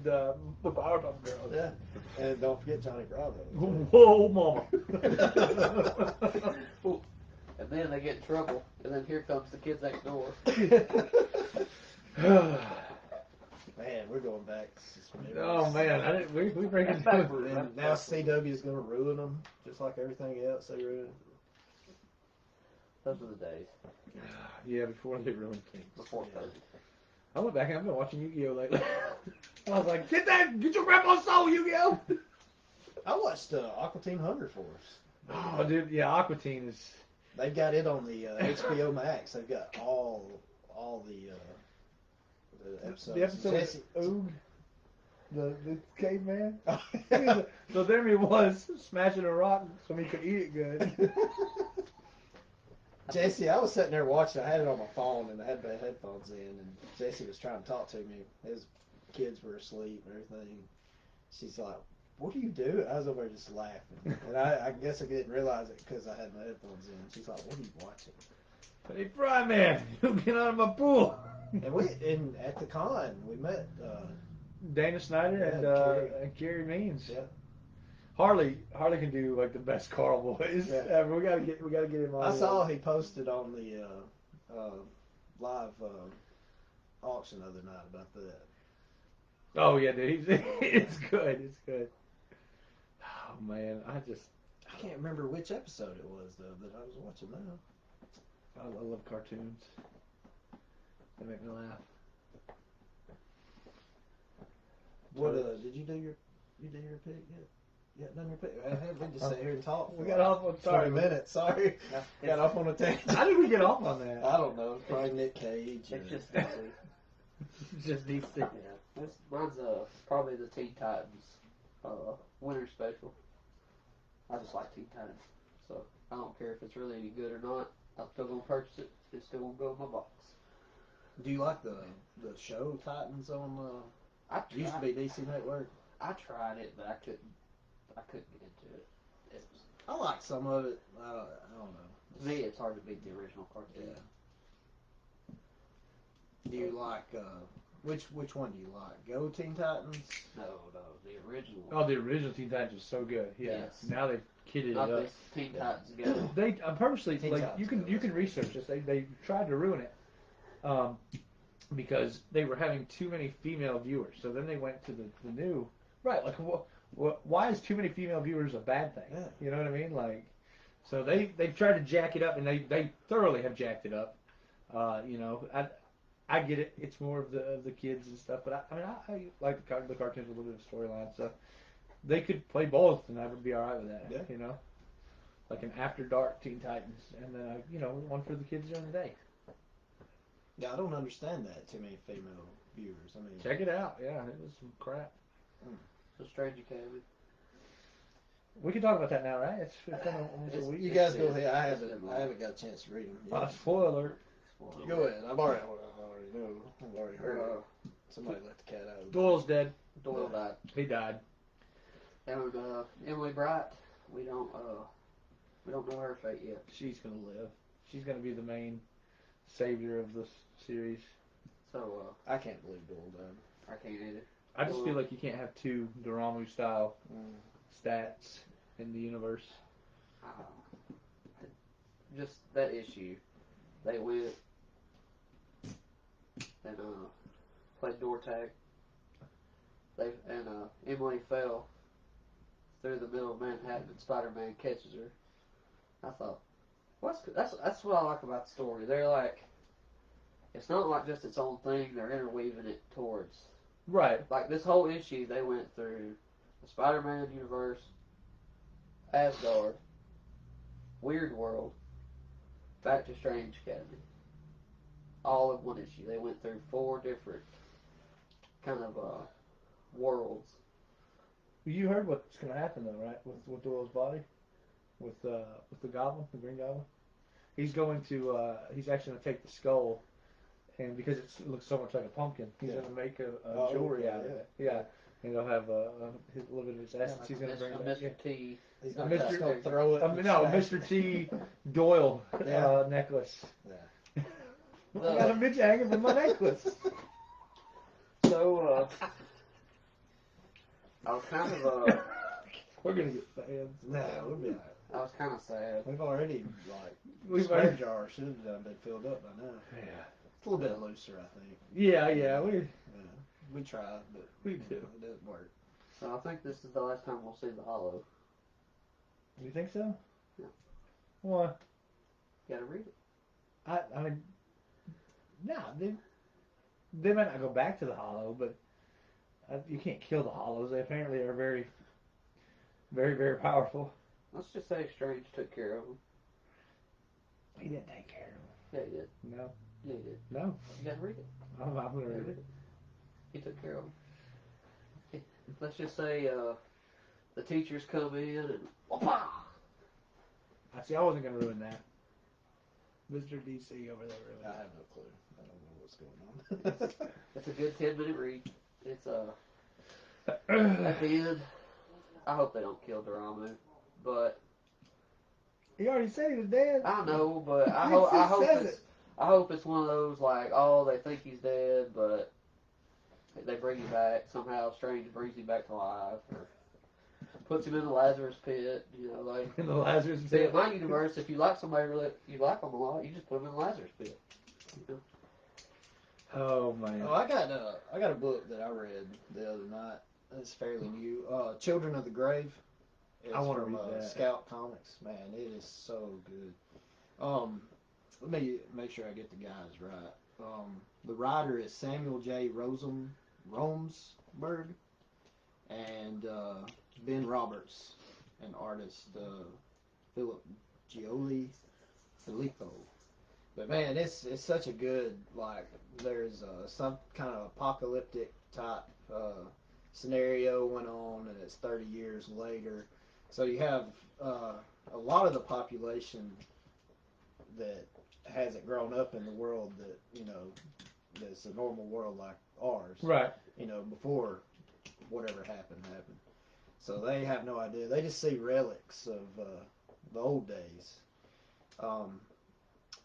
the Powerpuff Girls. Yeah. And don't forget Johnny Bravo. Whoa, mama. and then they get in trouble, and then here comes the kids next door. Man, we're going back. Oh man, we bring it That's down. And now CW is going to ruin them, just like everything else they ruin. Those are the days. Yeah, before they ruined things. Before COVID. I went back and I've been watching Yu-Gi-Oh lately. I was like, get your grandpa's soul, Yu-Gi-Oh! I watched Aqua Teen Hunger Force. Oh, dude, yeah, Aqua Teen is. They've got it on the HBO Max. They've got all the episodes. The episode Jesse, of Oog, the caveman. So there he was smashing a rock so he could eat it good. Jesse, I was sitting there watching. I had it on my phone and I had my headphones in, and Jesse was trying to talk to me. His kids were asleep and everything. She's like, "What are you doing?" I was over there just laughing, and I guess I didn't realize it because I had my headphones in. She's like, "What are you watching?" Hey, Fry Man, you get out of my pool. And at the con we met Dana Snyder and Carrie Means. Yeah. Harley can do like the best Carl voice ever. We gotta get him on. I saw he posted on the live auction the other night about that. Oh yeah, dude, it's good. It's good. Oh man, I can't remember which episode it was though that I was watching now. I love cartoons. They make me laugh. What did you do your pick yet? Yeah, done your pick. I we just sit here and talk. We got off on 20 minutes. Sorry, got off on a tangent. How did we get off on that? I don't know. Probably Nick Cage. It's just DC. Just DC. Yeah. Mine's probably the Teen Titans winter special. I just like Teen Titans, so I don't care if it's really any good or not. I'm still gonna purchase it. It's still gonna go in my box. Do you like the show Titans on? It used to be DC Network. I tried it, but I couldn't get into it. I like some of it. I don't know. To me, it's hard to beat the original cartoon. Yeah. Do you like which one do you like? Go Teen Titans? No, the original. Oh, the original Teen Titans was so good. Yeah. Yes. Now they've kidded Not it up. this Teen Titans go. They purposely Teen like Titans you can research this. They tried to ruin it, because they were having too many female viewers. So then they went to the new right. Like, why is too many female viewers a bad thing? Yeah. You know what I mean? Like, so they tried to jack it up, and they thoroughly have jacked it up. You know, I get it. It's more of the kids and stuff, but I like the cartoons with a little bit of storyline. So they could play both, and I would be all right with that. Yeah. You know, like an After Dark Teen Titans, and one for the kids during the day. Yeah, I don't understand that. Too many female viewers. I mean, Check it out. Yeah, it was some crap. So Strange Academy. We can talk about that now, right? It's been almost a week. you guys go ahead. I haven't got a chance to read them. Yet. Spoiler alert. You go ahead. I already know. I've already heard it. Somebody let the cat out of the Doyle's dead. Doyle died. He died. And Emily Bright, we don't know her fate yet. She's gonna live. She's gonna be the main savior of this series. So I can't believe Doyle died. I can't either. I just feel like you can't have two Dormammu style stats in the universe. Just that issue. They went and played door tag. Emily fell through the middle of Manhattan and Spider-Man catches her. I thought, that's what I like about the story. They're like, it's not like just its own thing. They're interweaving it towards. Right. Like this whole issue, they went through the Spider-Man universe, Asgard, Weird World, back to Strange Academy. All in one issue. They went through 4 different kind of worlds. You heard what's gonna happen though, right? With Doyle's body, with the Goblin, the Green Goblin. He's going to. He's actually gonna take the skull, and because it looks so much like a pumpkin, he's gonna make a jewelry out of it. Yeah. And he'll have a little bit of his essence. He's gonna bring back. Mr. T. He's not just gonna throw it. Mr. T. Doyle necklace. Yeah. I got a midget hanging from my necklace. So I was kind of We're gonna get fans. Nah, we'll be alright. That was kind of sad. We've already, like, We've spare already- jar should have been filled up by now. Yeah. It's a little bit looser, I think. Yeah, Yeah, we we tried, but We you do. know, it doesn't work. So I think this is the last time we'll see the Hollow. You think so? Yeah. Why? Gotta read it. I mean, no, they might not go back to the Hollow, but you can't kill the Hollows. They apparently are very, very, very powerful. Let's just say Strange took care of him. He didn't take care of Yeah, he did. him. No, Yeah, he did. no. You gotta read it. I'm gonna read it. He took care of him. Let's just say the teachers come in and whoop-ah! I see. I wasn't gonna ruin that. Mr. DC over there I ruined have no clue. I don't know what's going on. It's a good 10-minute read. It's it. at the end. I hope they don't kill Doramu, but He already said he was dead. I know. But I He hope just says it's I hope it's one of those like, oh, they think he's dead, but they bring him back somehow. Strange brings him back to life, or puts him in the Lazarus pit. You know, like. In the Lazarus See, pit. in my universe, if you like somebody really, you like them a lot, you just put them in the Lazarus pit. You know? Oh man. Oh, I got a book that I read the other night. It's fairly new. Children of the Grave. It's I wanna from read that. Scout Comics. Man, it is so good. Let me make sure I get the guys right. The writer is Samuel J. Romsberg, and Ben Roberts, and artist Philip Filippo. But man, it's such a good, like, there's some kind of apocalyptic type scenario went on, and it's 30 years later. So you have a lot of the population that hasn't grown up in the world that, you know, that's a normal world like ours. Right. You know, before whatever happened. So they have no idea. They just see relics of the old days.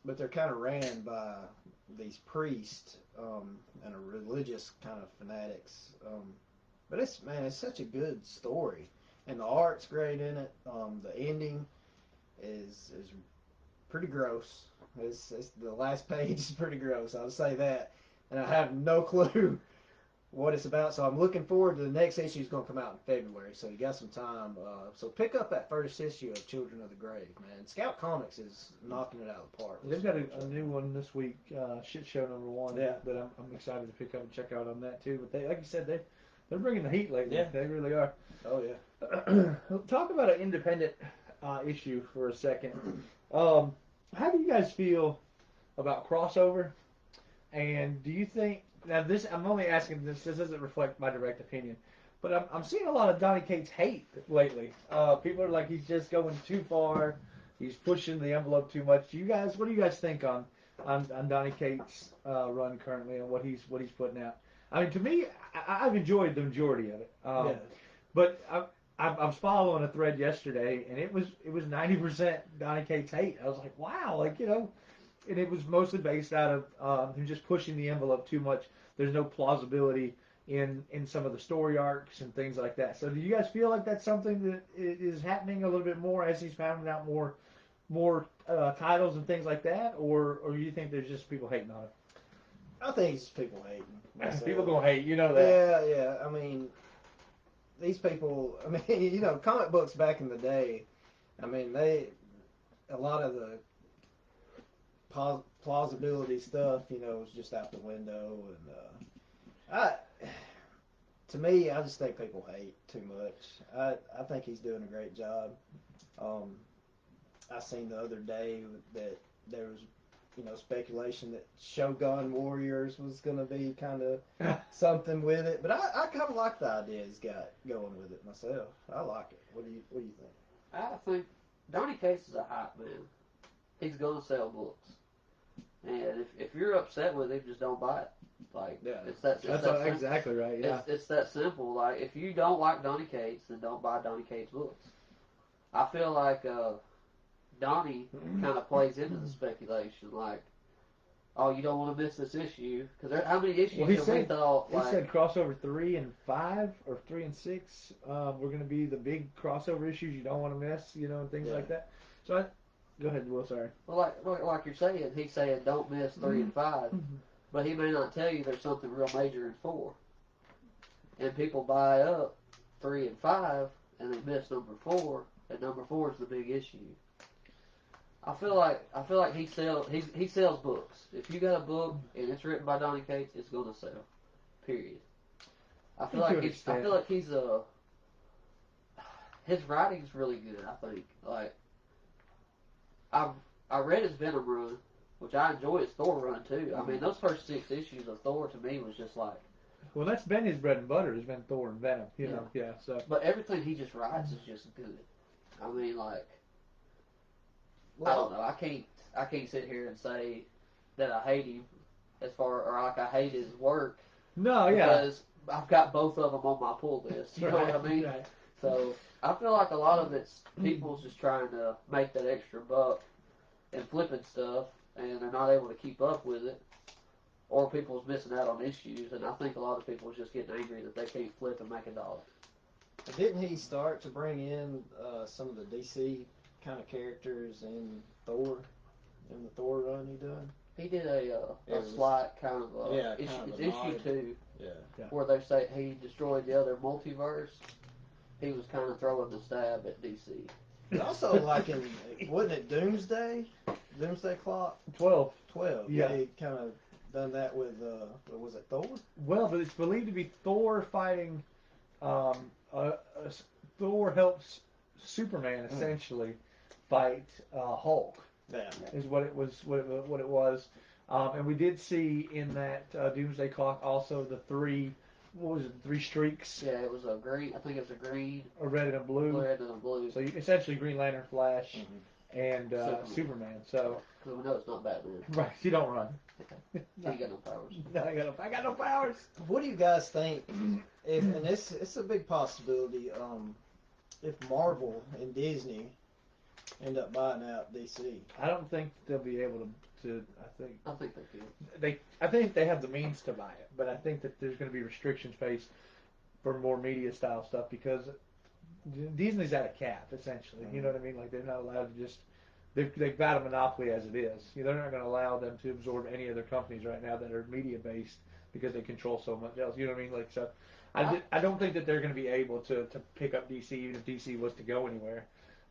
But they're kind of ran by these priests and a religious kind of fanatics. But it's such a good story, and the art's great in it. The ending is pretty gross. It's the last page is pretty gross. I'll say that, and I have no clue what it's about. So I'm looking forward to the next issue. Is going to come out in February, so you got some time. So pick up that first issue of Children of the Grave, man. Scout Comics is knocking it out of the park. They've got a new one this week, Shit Show #1. Yeah. That I'm excited to pick up and check out on that too. But they, like you said, they're bringing the heat lately. Yeah. They really are. Oh yeah. Talk about an independent issue for a second. How do you guys feel about crossover? And do you think now this? I'm only asking this. This doesn't reflect my direct opinion, but I'm seeing a lot of Donny Cates hate lately. People are like he's just going too far. He's pushing the envelope too much. What do you guys think on Donny Cates' run currently and what he's putting out? I mean, to me, I've enjoyed the majority of it. Yeah. But I was following a thread yesterday, and it was 90% Donny Cates hate. I was like, wow, like, you know, and it was mostly based out of him just pushing the envelope too much. There's no plausibility in some of the story arcs and things like that. So do you guys feel like that's something that is happening a little bit more as he's pounding out more titles and things like that, or do you think there's just people hating on it? I think it's people hating. myself. People gonna hate, you know that. Yeah. I mean, these people. I mean, you know, comic books back in the day. I mean, a lot of the plausibility stuff, you know, was just out the window, and to me, I just think people hate too much. I think he's doing a great job. I seen the other day that there was, you know, speculation that Shogun Warriors was going to be kind of something with it, but I kind of like the idea he's got going with it myself. I like it. What do you think? I think Donny Cates is a hype man. He's gonna sell books, and if you're upset with him, just don't buy it. Like, Yeah, That's exactly right. Yeah. It's that simple. Like, if you don't like Donny Cates, then don't buy Donny Cates books. I feel like Donny kind of plays into the speculation. Like, oh, you don't want to miss this issue because how many issues Well, he have we said thought he like said crossover 3 and 5 or 3 and 6 were going to be the big crossover issues you don't want to miss, and things like that. So go ahead, Will. Sorry. well, like you're saying, he's saying don't miss 3 and 5, but he may not tell you there's something real major in 4, and people buy up 3 and 5 and they miss number 4, and number 4 is the big issue. I feel like he sells books. If you got a book and it's written by Donny Cates, it's gonna sell. Period. I feel like he's his writing's really good. I think I read his Venom run, which I enjoy his Thor run too. I mean, those first 6 issues of Thor to me was just like. Well, that's been his bread and butter. Has been Thor and Venom. You know, yeah. So. But everything he just writes is just good. I mean, like. I don't know. I can't sit here and say that I hate him or like I hate his work. No, yeah. Because I've got both of them on my pull list. You know what I mean? Right. So I feel like a lot of it's people's just trying to make that extra buck and flipping stuff, and they're not able to keep up with it, or people's missing out on issues. And I think a lot of people are just getting angry that they can't flip and make a dollar. Didn't he start to bring in some of the DC kind of characters in the Thor run he done? He did a slight kind of issue 2 where they say he destroyed the other multiverse. He was kind of throwing the stab at DC. But also, like wasn't it Doomsday Clock? 12. Yeah, he kind of done that with was it Thor? Well, but it's believed to be Thor fighting. Thor helps Superman essentially fight Hulk. Yeah, is what it was. What it was. And we did see in that Doomsday Clock also the 3. What was it? 3 streaks. Yeah, it was a green. I think it was a green, a red and a blue. Red and a blue. So essentially Green Lantern, Flash, and Superman. So because we know it's not Batman. Right, you don't run. He got no powers. No, I got no powers. What do you guys think? And it's a big possibility. If Marvel and Disney end up buying out DC, I don't think they'll be able to. I think they could. I think they have the means to buy it, but I think that there's going to be restrictions faced for more media style stuff because Disney's at a cap essentially. You know what I mean? Like they're not allowed to just. They've got a monopoly as it is. They're not going to allow them to absorb any other companies right now that are media based because they control so much else. You know what I mean? Like so, I don't think that they're going to be able to pick up DC even if DC was to go anywhere.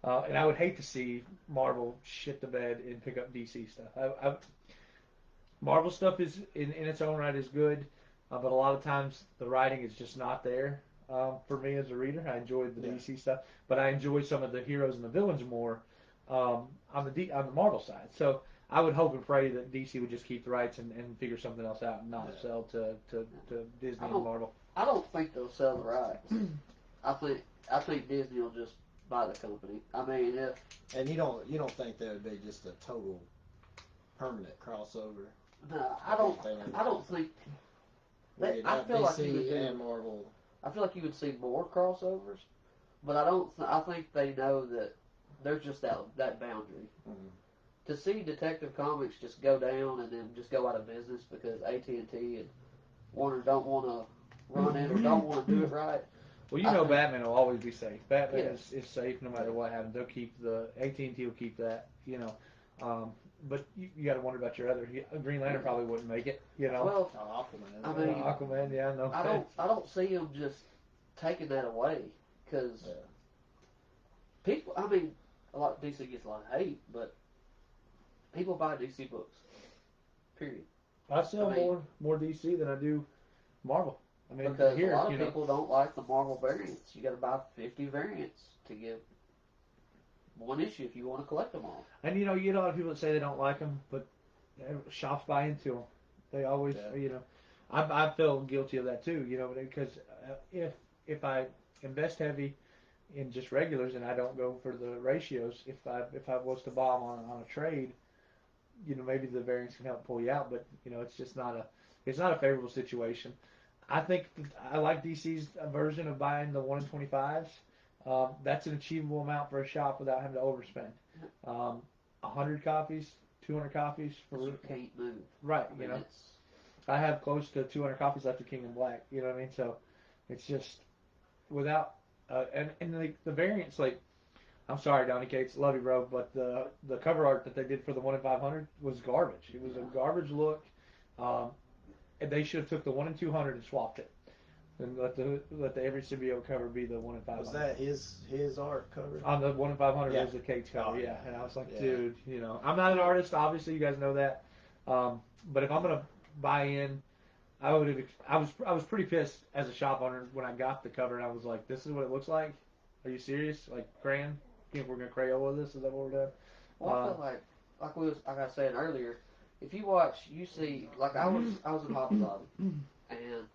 And I would hate to see Marvel shit the bed and pick up DC stuff. Marvel stuff is in its own right is good, but a lot of times the writing is just not there for me as a reader. I enjoyed the DC stuff, but I enjoy some of the heroes and the villains more on the Marvel side. So I would hope and pray that DC would just keep the rights and figure something else out and not sell to Disney and Marvel. I don't think they'll sell the rights. I think Disney will just buy the company. I mean, and you don't think there would be just a total permanent crossover? No, I don't think. I feel like you would and Marvel. I feel like you would see more crossovers, but I don't. I think they know that there's just that boundary. Mm-hmm. To see Detective Comics just go down and then just go out of business because AT&T and Warner don't want to run it or don't want to do it right. Well, Batman will always be safe. Batman is safe no matter what happens. They'll keep AT&T will keep that. But you got to wonder about your other. Green Lantern probably wouldn't make it. Well, Aquaman. I mean, Aquaman. Yeah, no. I don't see him just taking that away because people. I mean, DC gets a lot of hate, but people buy DC books. Period. I sell more DC than I do Marvel. I mean, because a lot of people don't like the Marvel variants. You got to buy 50 variants to give one issue if you want to collect them all. And you get a lot of people that say they don't like them, but shops buy into them. They always, I feel guilty of that too. Because if I invest heavy in just regulars and I don't go for the ratios, if I was to bomb on a trade, maybe the variants can help pull you out. But it's just not a favorable situation. I think I like DC's version of buying the 1 in 25s. That's an achievable amount for a shop without having to overspend. 100 copies 200 copies for. You can't move. Right, I mean, you know. I have close to 200 copies left of King in Black. You know what I mean? So it's just without and the variants like. I'm sorry, Donny Cates, love you, bro, but the cover art that they did for the 1 in 500 was garbage. It was a garbage look. Um, and they should have took the 1 in 200 and swapped it, and let the every symbiote cover be the 1 in 500. Was that his art cover? On the 1 in 500 Yeah. was the Cates cover, Oh, yeah. yeah. And I was like, Yeah. dude, you know, I'm not an artist, obviously, you guys know that. But if I'm gonna buy in, I would have. I was pretty pissed as a shop owner when I got the cover, and I was like, this is what it looks like. Are you serious? Like crayon? You think we're gonna Crayola this? Is that what we're doing? Well, I feel like I was saying earlier, if you watch, you see, like I was in Hobby Lobby, and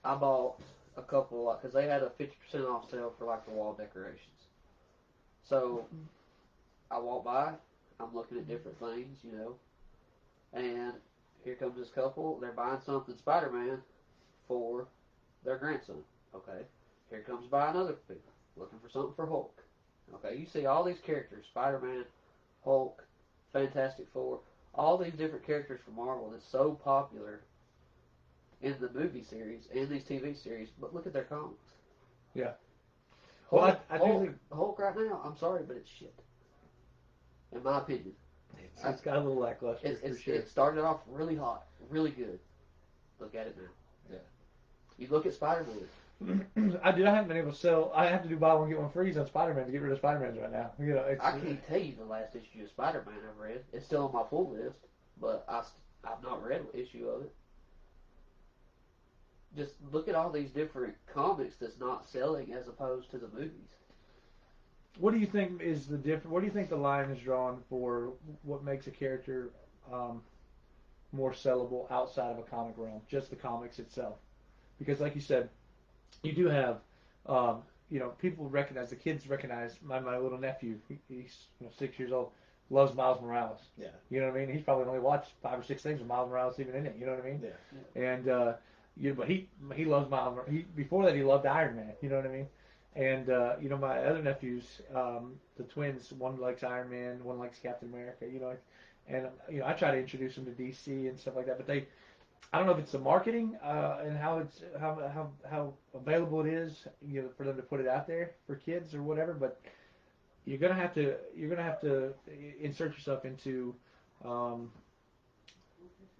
I bought a couple, because they had a 50% off sale for like the wall decorations. So I walk by, I'm looking at different things, you know, and here comes this couple. They're buying something Spider-Man for their grandson. Okay, here comes by another people looking for something for Hulk. Okay, you see all these characters: Spider-Man, Hulk, Fantastic Four, all these different characters from Marvel that's so popular in the movie series and these TV series. But look at their comics. Yeah. Hulk, Well, I do think Hulk right now. I'm sorry, but it's shit. In my opinion. it's got a little lackluster for sure. It started off really hot, really good. Look at it now. Yeah. You look at Spider-Man. I haven't been able to sell. I have to do buy one get one free on Spider-Man to get rid of Spider-Mans right now. You know, I can't tell you the last issue of Spider-Man I've read. It's still on my pull list, but I've not read an issue of it. Just look at all these different comics that's not selling as opposed to the movies. What do you think is the difference? What do you think the line is drawn for what makes a character more sellable outside of a comic realm, just the comics itself? Because, like you said, you do have, you know, people recognize, the kids recognize, my little nephew, he's 6 years old, loves Miles Morales. Yeah. You know what I mean? He's probably only watched 5 or 6 things with Miles Morales even in it. You know what I mean? Yeah. And but he loves Miles. Before that he loved Iron Man. You know what I mean? And you know, my other nephews, the twins, one likes Iron Man, one likes Captain America. You know, and you know, I try to introduce them to DC and stuff like that, but they. I don't know if it's the marketing and how available it is, you know, for them to put it out there for kids or whatever. But you're gonna have to insert yourself into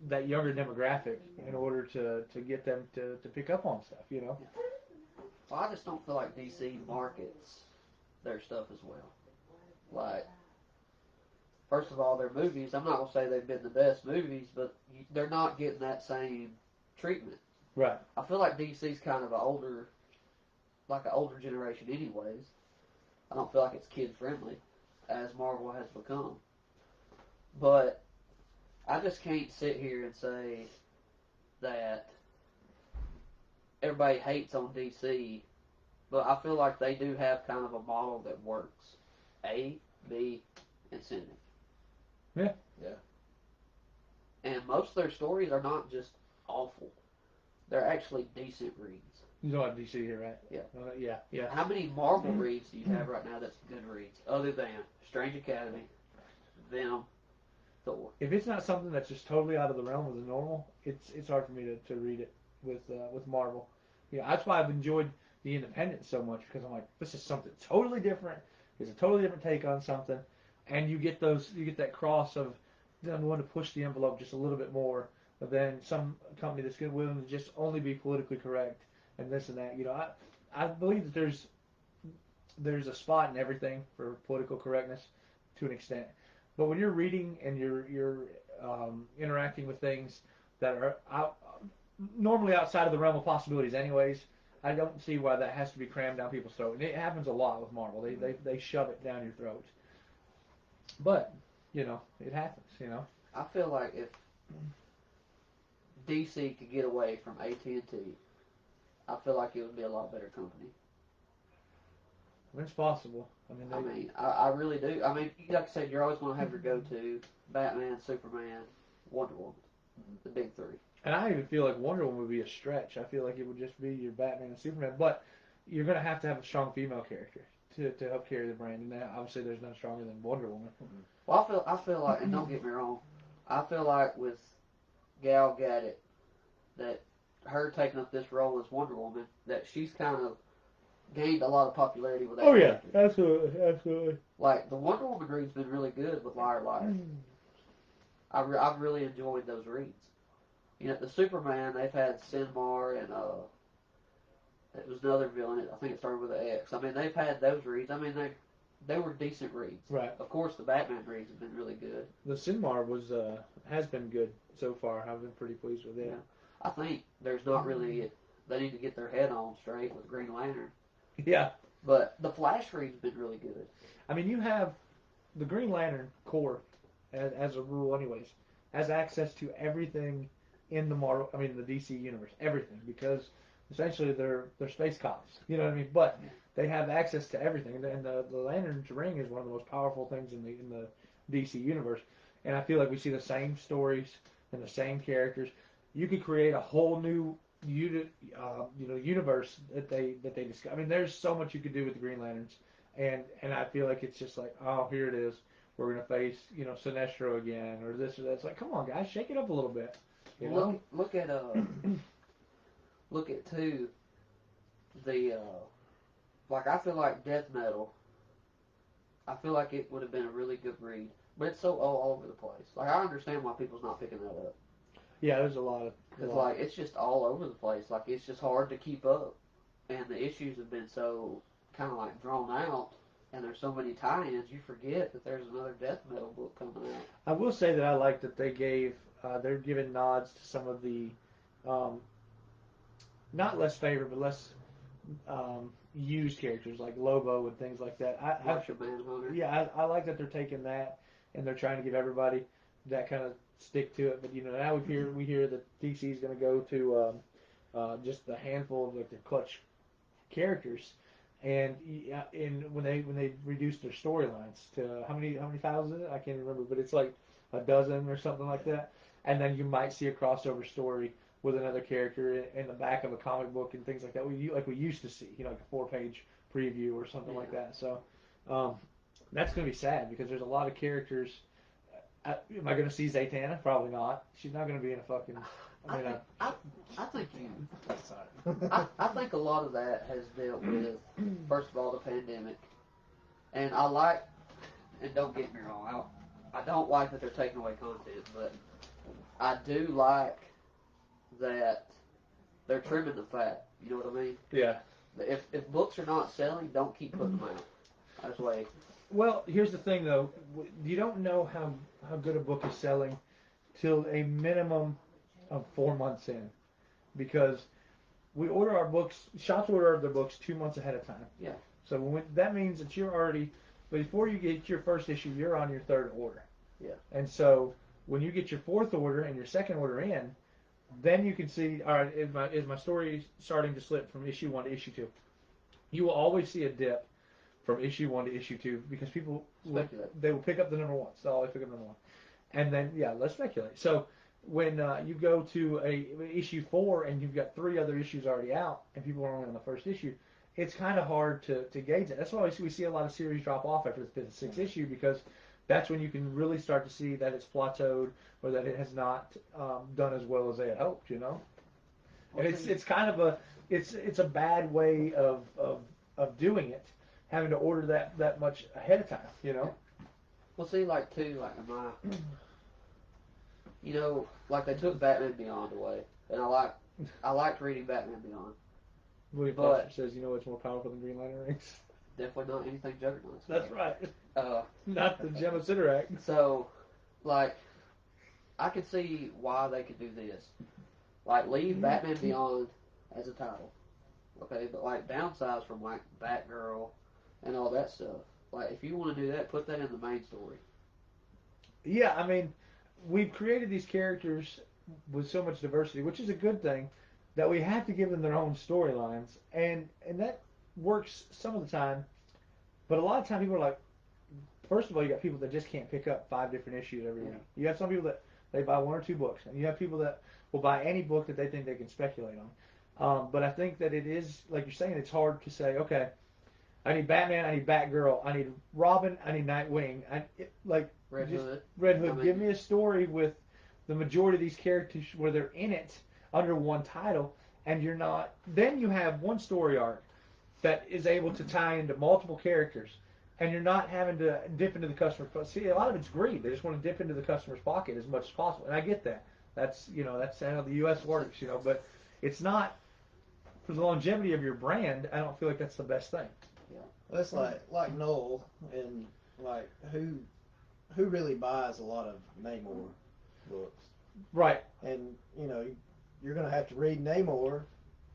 that younger demographic in order to get them to pick up on stuff. You know. Well, I just don't feel like DC markets their stuff as well. Like, first of all, their movies, I'm not going to say they've been the best movies, but they're not getting that same treatment. Right. I feel like DC's kind of an older generation anyways. I don't feel like it's kid-friendly, as Marvel has become. But I just can't sit here and say that everybody hates on DC, but I feel like they do have kind of a model that works. A, B, incentive. Yeah. Yeah. And most of their stories are not just awful. They're actually decent reads. You know what DC here, right? Yeah. Yeah. How many Marvel reads do you have right now that's good reads, other than Strange Academy, Venom, Thor? If it's not something that's just totally out of the realm of the normal, it's hard for me to read it with Marvel. Yeah, that's why I've enjoyed the Independent so much, because I'm like, this is something totally different. It's a totally different take on something, and you get that cross of them wanting to push the envelope just a little bit more than some company that's willing to just only be politically correct and this and that. You know, I believe that there's a spot in everything for political correctness to an extent. But when you're reading and you're interacting with things that are normally outside of the realm of possibilities, anyways, I don't see why that has to be crammed down people's throat. And it happens a lot with Marvel. They shove it down your throat. But you know, it happens. You know. I feel like if DC could get away from AT&T, I feel like it would be a lot better company. I mean, it's possible. I really do. I mean, like I said, you're always going to have your go-to: Batman, Superman, Wonder Woman, the big three. And I even feel like Wonder Woman would be a stretch. I feel like it would just be your Batman and Superman. But you're going to have a strong female character to help carry the brand. And obviously, there's none stronger than Wonder Woman. Well, I feel like, and don't get me wrong, I feel like with Gal Gadot, that her taking up this role as Wonder Woman, that she's kind of gained a lot of popularity with that character. absolutely. Like, the Wonder Woman read's been really good with Liar Liar. I've really enjoyed those reads. You know, the Superman, they've had Sinmar and, it was another villain, I think it started with an X. I mean, they've had those reads. I mean, they were decent reads. Right. Of course, the Batman reads have been really good. The Sinmar has been good so far. I've been pretty pleased with it. Yeah. I think there's not really, they need to get their head on straight with Green Lantern. Yeah. But the Flash read's been really good. I mean, you have the Green Lantern Corps, as a rule, anyways, has access to everything in the the DC universe, everything, because essentially they're space cops. You know what I mean? But they have access to everything, and the Lantern's ring is one of the most powerful things in the DC universe. And I feel like we see the same stories and the same characters. You could create a whole new universe that they discuss. I mean, there's so much you could do with the Green Lanterns, and I feel like it's just like, oh, here it is. We're gonna face Sinestro again, or this or that. It's like, come on, guys, shake it up a little bit. You know? Look at too the like, I feel like Death Metal. I feel like it would have been a really good read, but it's so all over the place. Like, I understand why people's not picking that up. Yeah, there's a lot of. Because, like, it's just all over the place. Like, it's just hard to keep up. And the issues have been so kind of, like, drawn out. And there's so many tie-ins, you forget that there's another Death Metal book coming out. I will say that I like that they're giving nods to some of the, not less favored, but less used characters, like Lobo and things like that. Martian Manhunter. Yeah, I like that they're taking that and they're trying to give everybody that kind of stick to it. But now we hear that DC is going to go to just a handful of like the clutch characters, and when they reduced their storylines to how many thousands? I can't remember, but it's like a dozen or something like that. And then you might see a crossover story with another character in the back of a comic book and things like that. We used to see, like a 4-page preview or something like that. So that's going to be sad because there's a lot of characters. Am I going to see Zatanna? Probably not. She's not going to be in a fucking. I think I think a lot of that has dealt with, first of all, the pandemic, and and don't get me wrong, I don't like that they're taking away content, but I do like that they're trimming the fat. You know what I mean? Yeah. If books are not selling, don't keep putting them out. That's the way. Well, here's the thing, though. You don't know how good a book is selling till a minimum of 4 months in, because we order our books. Shops order their books 2 months ahead of time. Yeah. So that means that you're already, before you get your first issue, you're on your third order. Yeah. And so when you get your fourth order and your second order in, then you can see, all right, is my story starting to slip from issue 1 to issue 2? You will always see a dip from issue 1 to issue 2 because people they will pick up the number 1. So they'll always pick up number 1. And then, let's speculate. So when you go to a issue 4 and you've got 3 other issues already out and people are only on the first issue, it's kind of hard to gauge it. That's why we see a lot of series drop off after the 6th issue, because that's when you can really start to see that it's plateaued or that it has not done as well as they had hoped. And it's kind of it's a bad way of doing it, having to order that much ahead of time. Well, see, like my, like they took Batman Beyond away, and I liked reading Batman Beyond. William Foster says, it's more powerful than Green Lantern rings. Definitely not anything Juggernaut's. That's right. Not the Gem of Sidorak. So, like, I could see why they could do this. Like, leave Batman Beyond as a title. Okay, but like downsize from like Batgirl and all that stuff. Like, if you want to do that, put that in the main story. Yeah, I mean, we've created these characters with so much diversity, which is a good thing, that we have to give them their own storylines, and that works some of the time. But a lot of time people are like, first of all, you got people that just can't pick up 5 different issues every week. You have some people that they buy 1 or 2 books, and you have people that will buy any book that they think they can speculate on. But I think that it is, like you're saying, it's hard to say, okay, I need Batman. I need Batgirl. I need Robin. I need Nightwing. Red Hood. Red Hood. I mean- Give me a story with the majority of these characters where they're in it under one title, and you're not. Then you have one story arc that is able to tie into multiple characters, and you're not having to dip into the customer's pocket. See, a lot of it's greed. They just want to dip into the customer's pocket as much as possible, and I get that. That's that's how the U.S. works, but it's not for the longevity of your brand. I don't feel like that's the best thing. That's like Noel, and like who really buys a lot of Namor books, Right. and you're gonna have to read Namor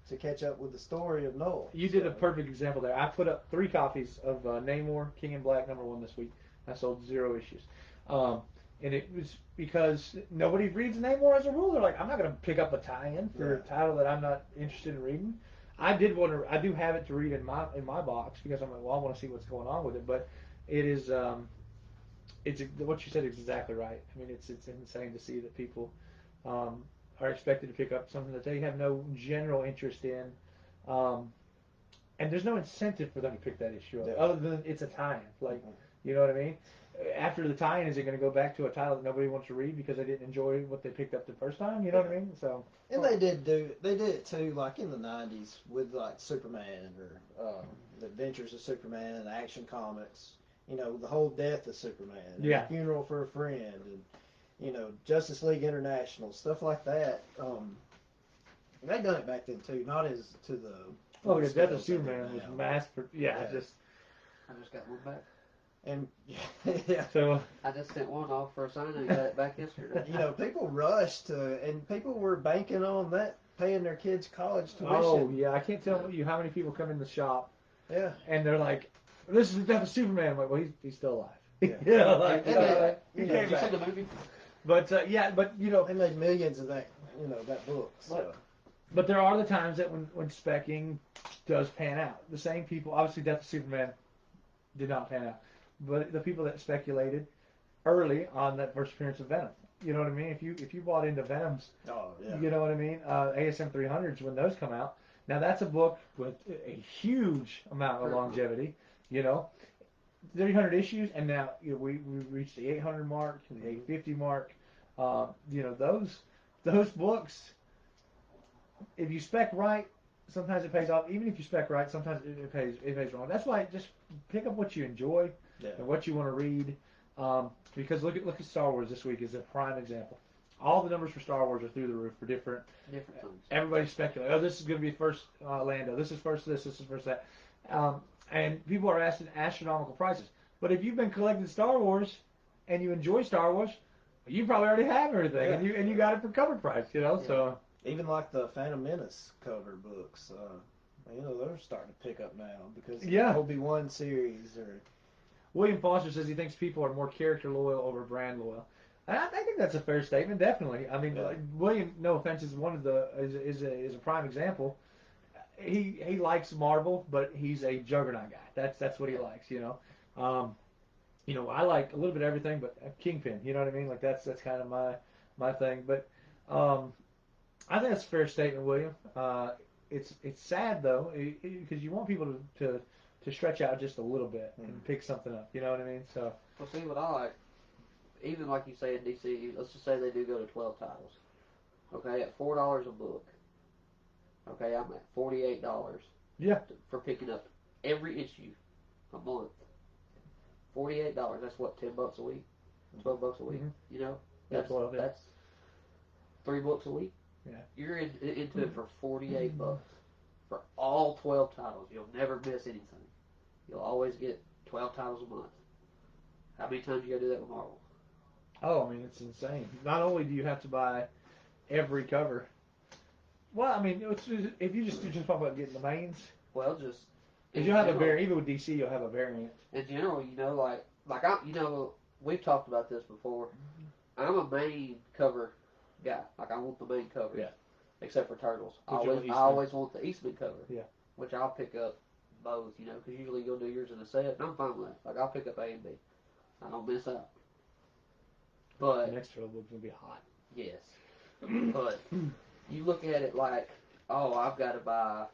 to catch up with the story of Noel. You did a perfect example there. I put up 3 copies of Namor King in Black #1 this week. I sold 0 issues. And it was because nobody reads Namor as a rule. They're like, I'm not going to pick up a tie-in for a title that I'm not interested in reading. I do have it to read in my box because I'm like, well, I want to see what's going on with it. But it is, it's what you said is exactly right. I mean, it's insane to see that people are expected to pick up something that they have no general interest in, and there's no incentive for them to pick that issue up other than it's a tie-in. Like, you know what I mean? After the tie-in, is it going to go back to a title that nobody wants to read because they didn't enjoy what they picked up the first time? You know what I mean? So. And they did it too, like in the '90s with like Superman or the Adventures of Superman and Action Comics. The whole death of Superman, and Yeah. Funeral for a Friend, and Justice League International, stuff like that. They done it back then too, not as to the. Oh yeah, Death of scale Superman was now. mass. Yeah. I just got one back. And yeah, So I just sent one off for a signing and got it back yesterday. people rushed to, and people were banking on that, paying their kids' college tuition. oh yeah, I can't tell you how many people come in the shop Yeah. and they're like, "This is the Death of Superman." I'm like, well, he's still alive. Yeah. Like, And he you came Did you see back. the movie? But they made millions of that, that book. So. But there are the times that when specking does pan out. The same people, obviously, Death of Superman did not pan out, but the people that speculated early on that first appearance of Venom. You know what I mean? If you bought into Venom's, Oh yeah. you know what I mean? ASM 300s when those come out. Now that's a book with a huge amount of longevity. 300 issues, and now we reached the 800 mark, the 850 mark. Those books. If you spec right, sometimes it pays off. Even if you spec right, sometimes it pays wrong. That's why just pick up what you enjoy and what you want to read. Because look at Star Wars this week is a prime example. All the numbers for Star Wars are through the roof for different things. Everybody's speculating. Oh, this is going to be first Lando. This is first this. This is first that. And people are asking astronomical prices. But if you've been collecting Star Wars and you enjoy Star Wars, you probably already have everything, and you got it for cover price. So. Even like the Phantom Menace cover books, they're starting to pick up now because of the Obi-Wan series. Or William Foster says he thinks people are more character loyal over brand loyal. And I think that's a fair statement, definitely. I mean, William, no offense, is is a prime example. He likes Marvel, but he's a Juggernaut guy. That's what he likes. I like a little bit of everything, but Kingpin. You know what I mean? Like that's kind of my thing. But I think that's a fair statement, William. It's sad though, because you want people to stretch out just a little bit and pick something up. You know what I mean? So. Well, see what I like. Even like you say in DC, let's just say they do go to 12 titles. Okay, at $4 a book. Okay, I'm at $48. Yeah. For picking up every issue a month. $48. That's what, $10 a week, $12 a week. Mm-hmm. That's 12. Yeah. That's 3 books a week. Yeah. You're into it for $48 for all 12 titles. You'll never miss anything. You'll always get 12 titles a month. How many times you gotta do that with Marvel? Oh, I mean, it's insane. Not only do you have to buy every cover. Well, I mean, if you just talk about getting the mains. Well, just because you'll have a variant. Even with DC, you'll have a variant. In general, like I'm, we've talked about this before. I'm a main cover guy. Like I want the main cover. Yeah. Except for Turtles, I always want the Eastman cover. Yeah. Which I'll pick up both, because usually you'll do yours in a set, and I'm fine with that. Like I'll pick up A and B. I don't miss out. But the next Turtle book's gonna be hot. Yes. But you look at it like, oh, I'm gonna buy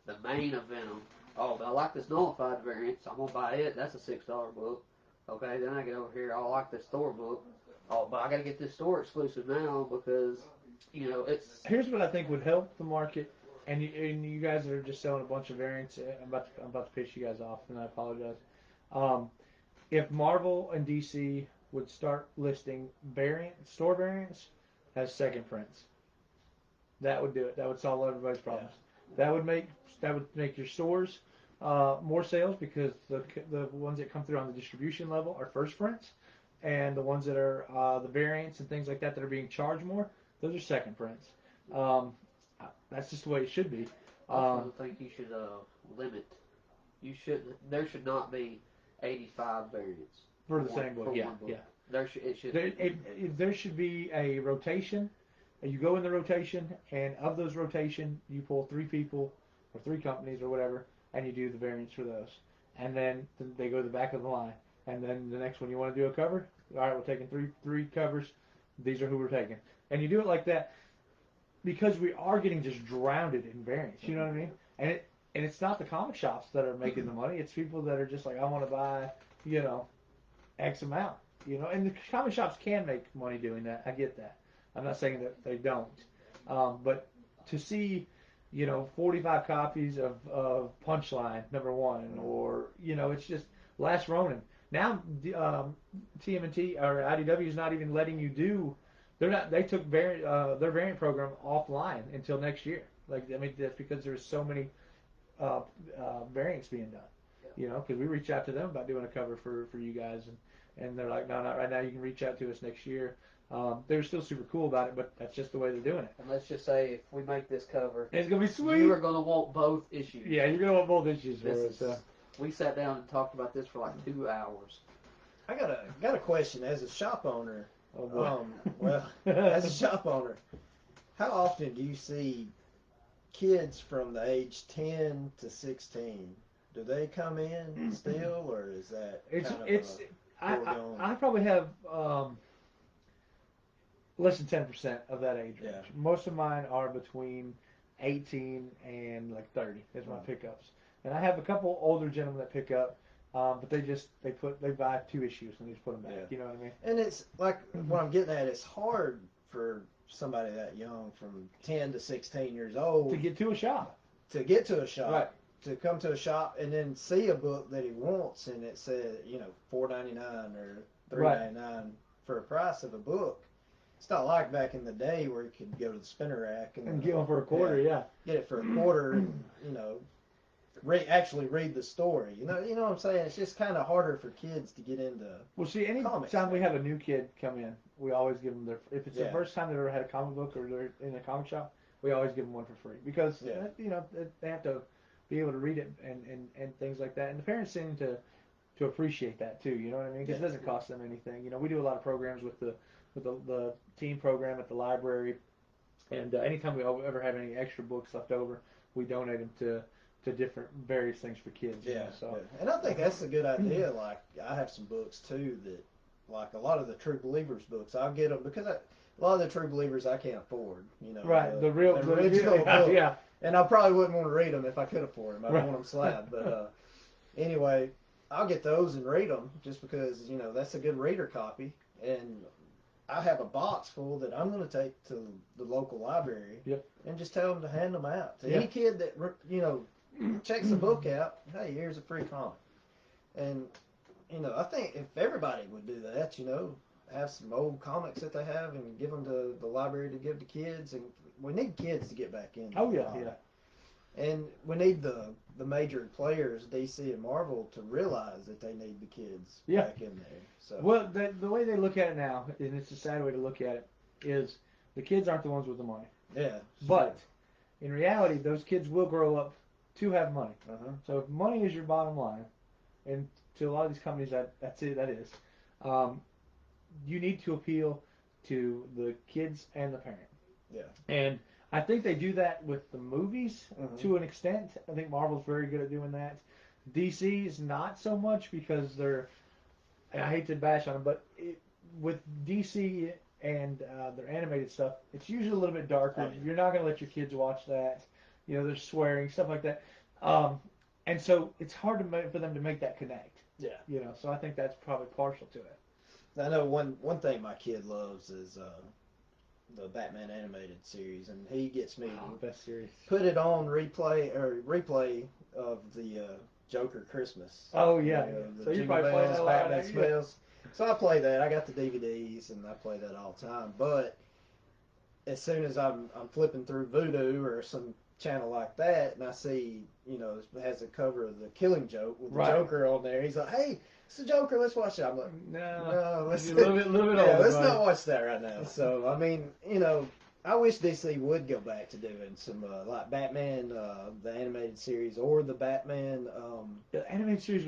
the main of Venom. Oh, but I like this nullified variant, so I'm gonna buy it. That's a $6 book. Okay, then I get over here. I like this store book. Oh, but I gotta get this store exclusive now because it's. Here's what I think would help the market, and you guys are just selling a bunch of variants. I'm about to piss you guys off, and I apologize. Um, if Marvel and DC would start listing store variants as second prints, that would do it. That would solve everybody's problems. Yeah. That would make your stores more sales because the ones that come through on the distribution level are first prints, and the ones that are the variants and things like that are being charged more, those are second prints. That's just the way it should be. I also think you should limit. There should not be 85 variants for the same book. Yeah, yeah. There should be a rotation. You go in the rotation, and of those rotation, you pull 3 people or 3 companies or whatever, and you do the variants for those. And then they go to the back of the line. And then the next one, you want to do a cover? All right, we're taking three covers. These are who we're taking. And you do it like that because we are getting just drowned in variants. You know what I mean? And it's not the comic shops that are making the money. It's people that are just like, I want to buy, X amount. And the comic shops can make money doing that. I get that. I'm not saying that they don't. But to see, 45 copies of Punchline, #1, or, it's just Last Ronin. Now, TMNT or IDW is not even letting you do. They took their variant program offline until next year. That's because there's so many variants being done. Because we reached out to them about doing a cover for you guys, and they're like, no, not right now. You can reach out to us next year. They're still super cool about it, but that's just the way they're doing it. And let's just say if we make this cover, it's gonna be sweet. You are gonna want both issues. Yeah, you're gonna want both issues for it. We sat down and talked about this for like 2 hours. I got a question as a shop owner. Oh boy. As a shop owner, how often do you see kids from the age 10 to 16? Do they come in still, or is that I probably have less than 10% of that age range. Yeah. Most of mine are between 18 and like 30 is my pickups. And I have a couple older gentlemen that pick up, but they buy 2 issues and they just put them back. Yeah. You know what I mean? And it's like what I'm getting at. It's hard for somebody that young, from 10 to 16 years old, to get to a shop. Right. To come to a shop and then see a book that he wants and it says, $4.99 or $3.99 for a price of a book. It's not like back in the day where you could go to the spinner rack and get one for a quarter. Yeah. Get it for a quarter. And, actually read the story. You know what I'm saying? It's just kind of harder for kids to get into. Well, see, any time we have a new kid come in, we always give them if it's the first time they've ever had a comic book or they're in a comic shop, we always give them one for free because they have to be able to read it and things like that. And the parents seem to appreciate that too. You know what I mean? Because it doesn't cost them anything. We do a lot of programs with the teen program at the library, and anytime we ever have any extra books left over, we donate them to different various things for kids. And I think that's a good idea. Like, I have some books too that, like a lot of the True Believers books, I'll get them because a lot of the True Believers I can't afford. Right, the original book. Yeah. And I probably wouldn't want to read them if I could afford them. I don't want them slabbed. But anyway, I'll get those and read them just because that's a good reader copy. And I have a box full that I'm going to take to the local library. Yep. And just tell them to hand them out to any kid that checks the book out. Hey, here's a free comic. And I think if everybody would do that, have some old comics that they have and give them to the library to give to kids, and we need kids to get back in. Oh yeah. And we need the major players, DC and Marvel, to realize that they need the kids back in there. So well, the way they look at it now, and it's a sad way to look at it, is the kids aren't the ones with the money. Yeah. But in reality, those kids will grow up to have money. So if money is your bottom line, and to a lot of these companies that is, you need to appeal to the kids and the parent. Yeah. And I think they do that with the movies to an extent. I think Marvel's very good at doing that. DC's not so much because they're, and I hate to bash on them, but with DC and their animated stuff, it's usually a little bit darker. You're not going to let your kids watch that. There's swearing, stuff like that. And so it's hard for them to make that connect. Yeah. So I think that's probably partial to it. I know one thing my kid loves is the Batman animated series, and he gets me to Best series. put it on replay of the Joker Christmas. Oh yeah. The So you Jingle probably play Bells, that a Batman lot. Smells. So I play that. I got the DVDs, and I play that all the time. But as soon as I'm flipping through Vudu or some channel like that, and I see, it has a cover of the Killing Joke with the Joker on there. He's like, "Hey, it's the Joker. Let's watch it." I'm like, "No, let's a little bit older, let's not watch that right now." So I mean, I wish DC would go back to doing some like Batman, the animated series, or the Batman. The animated series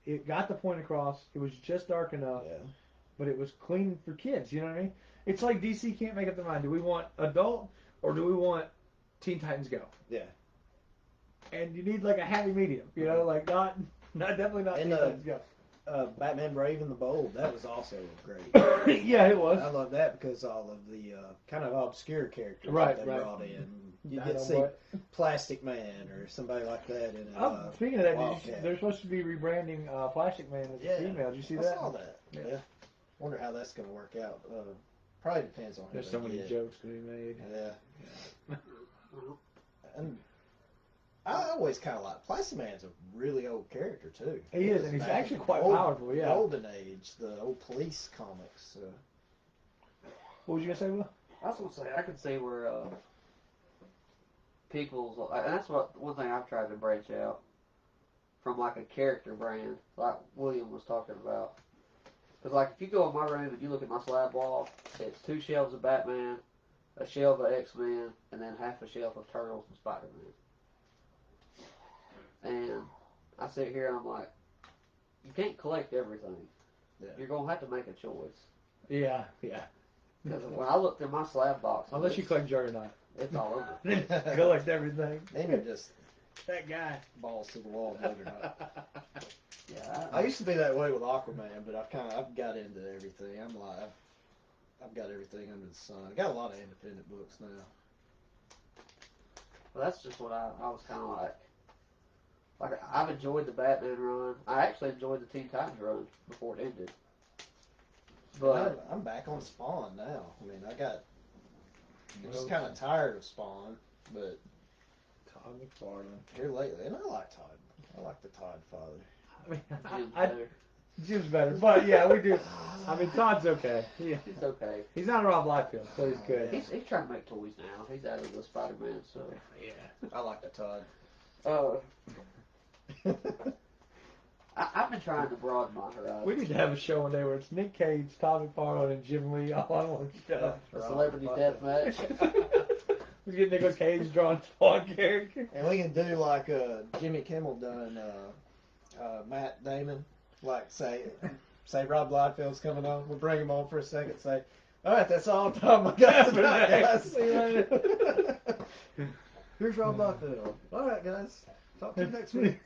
it got the point across. It was just dark enough, but it was clean for kids. You know what I mean? It's like DC can't make up their mind. Do we want adult or do we want Teen Titans Go? Yeah. And you need like a happy medium. Like definitely not Teen Titans Go. Batman Brave and the Bold, that was also great. Yeah, it was. I love that because all of the kind of obscure characters that they brought in. You I get to know see what. Plastic Man or somebody like that in it. Speaking of that, they're supposed to be rebranding Plastic Man as a female. Did you see that? I saw that. Yeah. Wonder how that's going to work out. Probably depends on who There's so many jokes to be made. Yeah. And I always kind of like Plastic Man's a really old character too. He is, and he's actually quite powerful. Yeah. Golden Age, the old police comics. What was you gonna say, Will? I was gonna say I could see where people's, and that's one thing I've tried to branch out from, like a character brand, like William was talking about. Because like if you go in my room and you look at my slab wall, it's 2 shelves of Batman, a shelf of X-Men, and then half a shelf of Turtles and Spider-Man. And I sit here and I'm like, you can't collect everything. Yeah. You're going to have to make a choice. Yeah. Because when I look through my slab box, Unless you collect Juggernaut. it's all over. Collect everything. Even just that guy. Balls to the wall, Juggernaut. Yeah, I used to be that way with Aquaman, but I've got into everything. I'm like, I've got everything under the sun. I got a lot of independent books now. Well, that's just what I was kind of like. Like, I've enjoyed the Batman run. I actually enjoyed the Teen Titans run before it ended. But I'm back on Spawn now. I mean, I'm just kind of tired of Spawn, but Todd McFarlane here lately, and I like Todd. I like the Todd father. I mean, Jim's better. Jim's better, but yeah, we do. I mean, Todd's okay. Yeah. He's okay. He's not Rob Liefeld, so he's good. He's trying to make toys now. He's out of the Spider-Man stuff. Yeah. I like the Todd. I've been trying to broaden my horizons. We need to have a show one day where it's Nick Cage, Todd McFarlane, and Jim Lee all on one show. A celebrity death match. We get Nicolas Cage drawing Spawn character. And we can do like Jimmy Kimmel done Matt Damon. Like say Rob Liefeld's coming on. We'll bring him on for a second. Say, all right, that's all the time I got tonight, guys. See you later. Here's Rob Liefeld. All right, guys. Talk to you next week.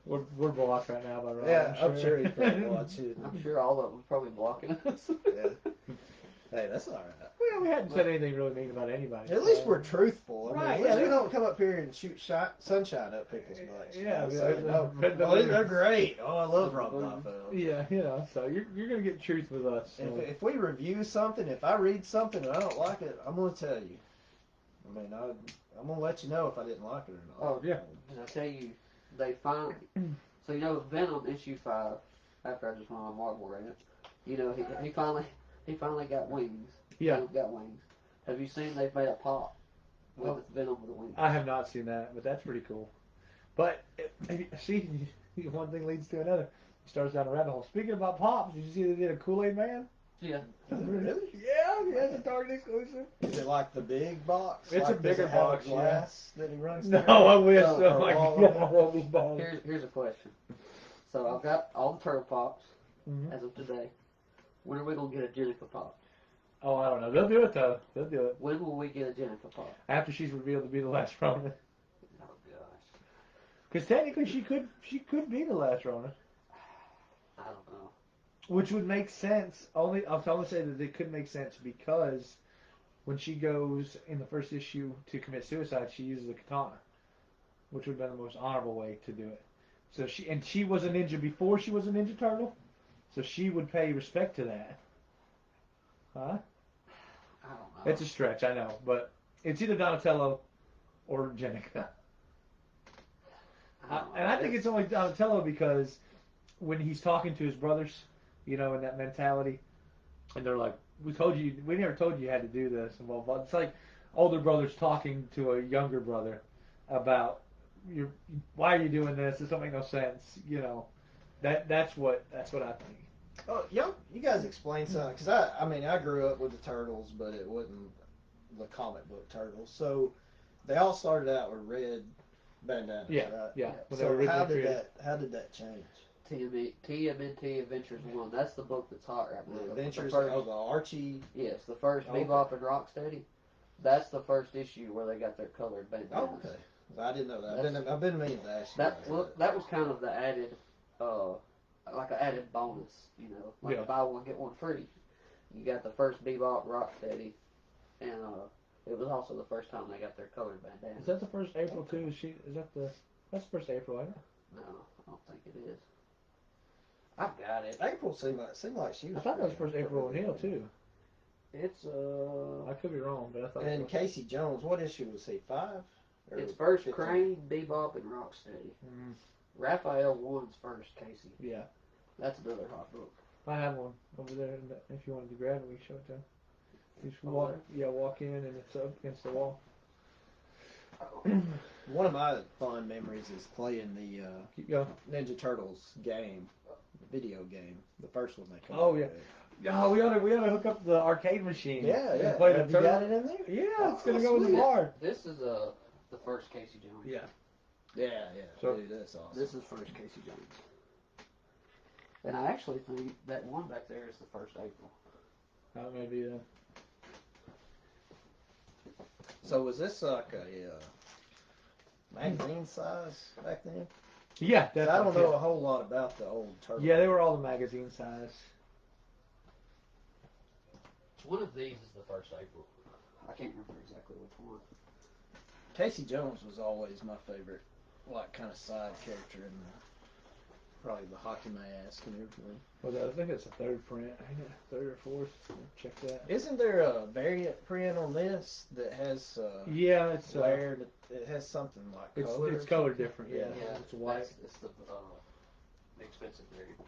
We're blocked right now by Rob. Yeah, I'm sure he's probably watching. I'm sure all of them probably blocking us. Yeah. Hey, that's all right. Well, we hadn't said anything really mean about anybody. At least we're truthful. I mean, Right, at least yeah. we don't come up here and shoot sunshine up people's butts. Yeah, they're great. Oh, I love Rob Liefeld. Yeah, so you're gonna get truth with us. So. If we review something, if I read something and I don't like it, I'm gonna tell you. I mean, I'm gonna let you know if I didn't like it or not. Oh yeah. Did I tell you they finally? So Venom issue 5. After I just went on Marvel rant, he finally got wings. Yeah. Venom got wings. Have you seen they've made a pop with Venom with wings? I have not seen that, but that's pretty cool. But see, one thing leads to another. It starts down a rabbit hole. Speaking about pops, did you see they did a Kool-Aid Man? Yeah. Really? Yeah, it's a Target exclusive. Is it like the big box? It's like, a bigger does it have box, glass that he runs No, through? I wish. Oh, Oh my wall God, balls. Here's a question. So I've got all the turtle pops Mhm. as of today. When are we gonna get a Jennifer pop? Oh, I don't know. They'll do it though. They'll do it When will we get a Jennifer pop? after she's revealed to be the last Ronin. Oh gosh. Because technically, she could be the last Ronin, I don't know. which would make sense. I'll only say that it could make sense because when she goes in the first issue to commit suicide, she uses a katana, which would have been the most honorable way to do it. So she was a ninja before she was a Ninja Turtle, so she would pay respect to that. Huh? I don't know. It's a stretch, I know, but it's either Donatello or Jenica. And I think it's only Donatello because when he's talking to his brothers, in that mentality, and they're like, we never told you had to do this. And well, it's like older brothers talking to a younger brother about why are you doing this? This don't make no sense. That's what I think. Oh, you guys explain something, because I grew up with the Turtles, but it wasn't the comic book Turtles. So they all started out with red bandanas, Yeah, right? yeah. So how did that change? TMNT Adventures 1. That's the book that's hot right now. The Adventures the of Archie. Yes, the first Bebop and Rocksteady. That's the first issue where they got their colored bandanas. Oh, okay. I didn't know that. I've been meaning to ask you that was kind of the added, like an added bonus, buy one get one free. You got the first Bebop Rocksteady, and it was also the first time they got their colored bandanas. Is that the first April too? That's the first April, isn't it? No, I don't think it is. I've got it. April seemed like she was. I thought that was first April O'Neil too. It's I could be wrong, but I thought. And Casey Jones, what issue was he? 5? It's first 15? Crane, Bebop, and Rocksteady. Mm. Raphael One's first, Casey. Yeah. That's another hot book. I have one over there. If you wanted to grab it, we can show it to him. You just walk in, and it's up against the wall. One of my fond memories is playing the Keep going. Ninja Turtles game, video game, the first one they come Oh, out yeah. with. Yeah, we ought to hook up the arcade machine. Yeah. And play the Have you got turtle. it in there? Yeah, it's gonna Oh, go in the sweet. bar. This is the first Casey Jones. Yeah. Yeah. So- Dude, that's awesome. This is first Casey Jones. And I actually think that one back there is the first April. That may be the. So was this like a magazine size back then? Yeah, 'Cause definitely. I don't know a whole lot about the old Turtles. Yeah, they were all the magazine size. One of these is the first April. I can't remember exactly which one. Casey Jones was always my favorite, like, kind of side character in probably the hockey mask and everything. Well, I think it's a third print, ain't it? Third or fourth. Check that. Isn't there a variant print on this that has Yeah, it's layered? It has something like color. it's colored different. Yeah, Yeah, it's white. It's the expensive variant.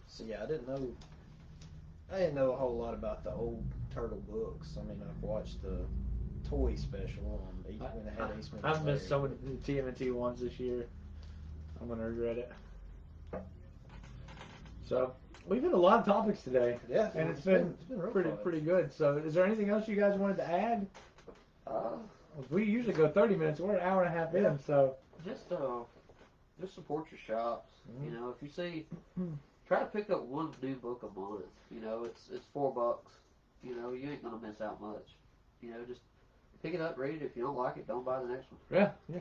So yeah, I didn't know a whole lot about the old Turtle books. I mean, I've watched the toy special on when they had Eastman. I've missed so many TMNT ones this year. I'm gonna regret it. So we've had a lot of topics today. Yeah, and it's been real pretty good. So is there anything else you guys wanted to add? We usually go 30 minutes. We're an hour and a half in. So Just support your shops. Mhm. If you see, try to pick up one new book a month. It's $4. You ain't gonna miss out much. Just pick it up, read it. If you don't like it, don't buy the next one. yeah.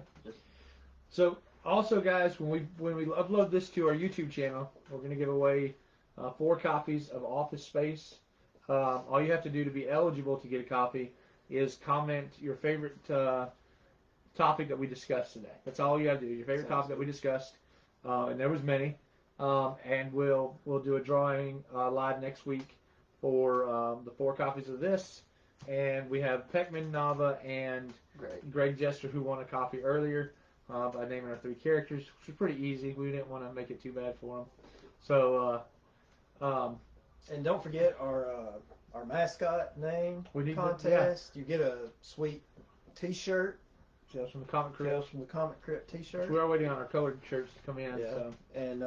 So also, guys, when we upload this to our YouTube channel, we're gonna give away 4 copies of Office Space. All you have to do to be eligible to get a copy is comment your favorite topic that we discussed today. That's all you got to do. Your favorite topic that we discussed, and there was many. And we'll do a drawing live next week for the 4 copies of this. And we have Peckman, Nava, and Greg Jester who won a copy earlier by naming our 3 characters, which was pretty easy. We didn't want to make it too bad for them. So. And don't forget our mascot name contest. You get a sweet T-shirt. Just from the Comic Crypt. From the Comic Crypt T-shirt. We are waiting on our colored shirts to come in. Yeah. So. And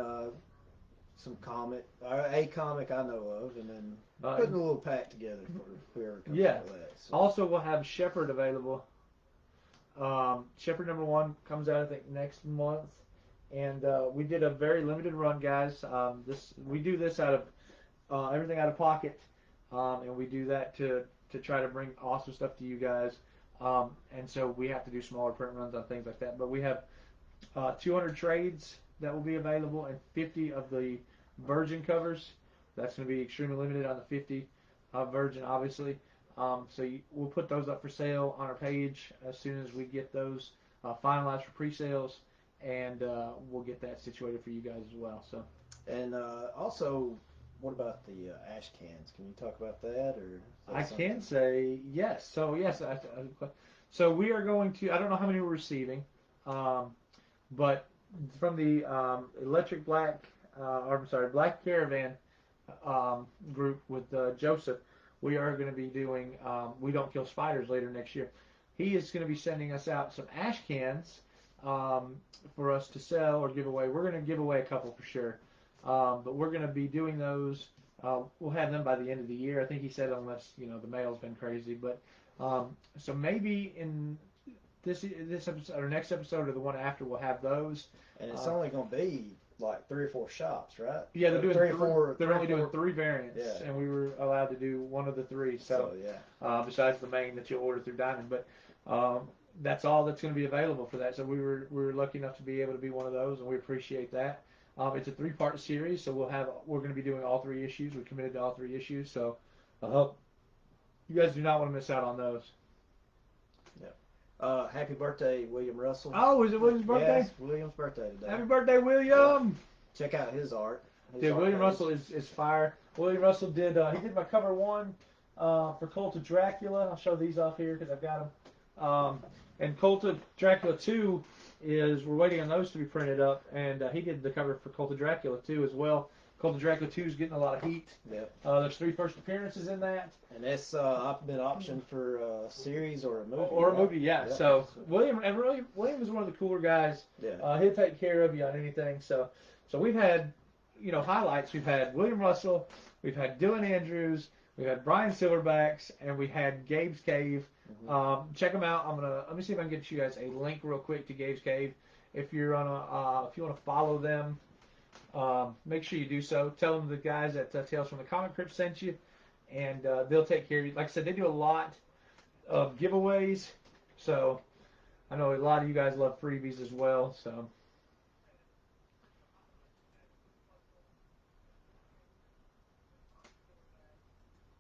some a comic I know of, and then putting a little pack together for whoever comes up with that. So. Also, we'll have Shepherd available. Shepherd #1 comes out I think next month, and we did a very limited run, guys. We do this out of everything out of pocket, and we do that to try to bring awesome stuff to you guys. And so we have to do smaller print runs on things like that. But we have 200 trades that will be available and 50 of the virgin covers. That's going to be extremely limited on the 50 virgin, obviously. We'll put those up for sale on our page as soon as we get those finalized for pre-sales, and we'll get that situated for you guys as well. So. And also, what about the ash cans? Can you talk about that, or I can say yes. So yes, so we are going to. I don't know how many we're receiving, but from the Electric Black, or I'm sorry, Black Caravan group with Joseph, we are going to be doing We Don't Kill Spiders later next year. He is going to be sending us out some ash cans for us to sell or give away. We're going to give away a couple for sure, but we're going to be doing those. We'll have them by the end of the year. I think he said, unless the mail's been crazy. But so maybe in this episode or next episode or the one after, we'll have those. And it's only going to be like 3 or 4 shops, right? Yeah, they're doing three or four. They're only doing 3 variants, yeah. And we were allowed to do one of the 3. So yeah. Besides the main that you'll order through Diamond, but that's all that's going to be available for that. So we were lucky enough to be able to be one of those, and we appreciate that. It's a 3-part series, so we're going to be doing all 3 issues. We're committed to all 3 issues, so you guys do not want to miss out on those. Yeah. Happy birthday, William Russell. Oh, is it William's birthday? Yes, William's birthday today. Happy birthday, William! Check out his art. Dude, William Russell is fire. William Russell did he did my cover 1 for Cult of Dracula. I'll show these off here because I've got them. And Cult of Dracula 2 we're waiting on those to be printed up, and he did the cover for Cult of Dracula 2 as well. Cult of Dracula 2 is getting a lot of heat. Yep. There's 3 first appearances in that. And that's been optioned for a series or a movie. Or a movie, yeah. Yep. So William is one of the cooler guys. Yeah. He'll take care of you on anything. So we've had, highlights. We've had William Russell, we've had Dylan Andrews, we've had Brian Silverbacks, and we had Gabe's Cave. Mm-hmm. Check them out. Let me see if I can get you guys a link real quick to Gabe's Cave. If you want to follow them, make sure you do so. Tell them the guys at Tales from the Comic Crypt sent you, and they'll take care of you. Like I said, they do a lot of giveaways, so I know a lot of you guys love freebies as well. So.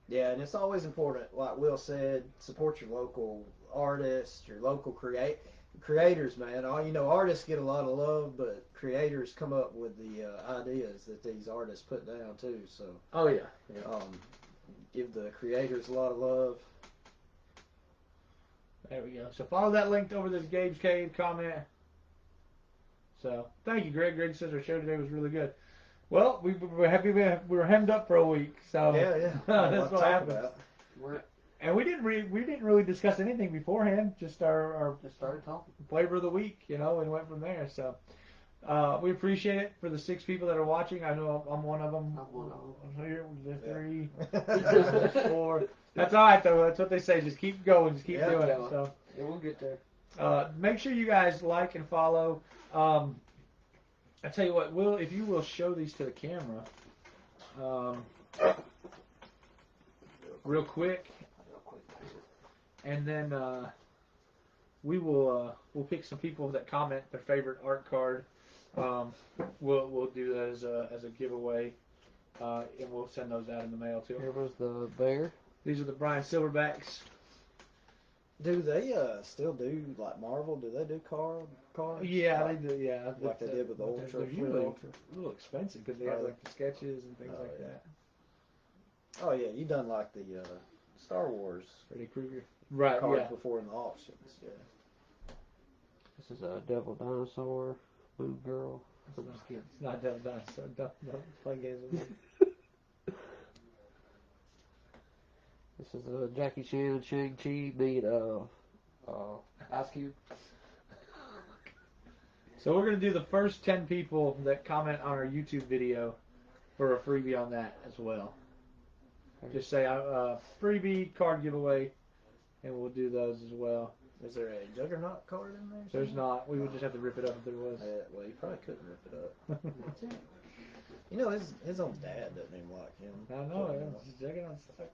Yeah, and it's always important, like Will said, support your local artists, your local creators, man. Artists get a lot of love, but creators come up with the ideas that these artists put down too. So, oh yeah. Give the creators a lot of love. There we go. So follow that link over to the Gabe's Cave comment. So thank you, Greg. Greg says our show today was really good. Well, we were happy we were hemmed up for a week, so yeah. That's what happened. And we didn't really discuss anything beforehand. Just our just started talking. Flavor of the week, and went from there. So we appreciate it for the 6 people that are watching. I know I'm one of them. I'm one of them. Here, the 3, 4. That's all right though. That's what they say. Just keep going. Just keep doing it. So yeah, we'll get there. Make sure you guys like and follow. I tell you what, Will, if you will show these to the camera, real quick, and then we'll pick some people that comment their favorite art card. We'll do that as a giveaway, and we'll send those out in the mail too. Here was the bear. These are the Brian Silverbacks. Do they still do like Marvel? Do they do cards? Yeah, they do. Yeah, like they did with the Ultra. They're usually a little expensive because they have like the sketches and things like that. Oh yeah, you done like the Star Wars Freddy Krueger, right? Cards before in the auctions. Yeah. This is a Devil Dinosaur, Blue Girl. I'm just kidding. It's not Devil Dinosaur. Don't play games with me. This is a Jackie Chan and Shang-Chi made Ice Cube. So we're going to do the first 10 people that comment on our YouTube video for a freebie on that as well. Just say freebie card giveaway, and we'll do those as well. Is there a Juggernaut card in there? There's not. We would just have to rip it up if there was. Yeah, well, you probably couldn't rip it up. His own dad doesn't even like him. I know. It's Juggernaut stuff.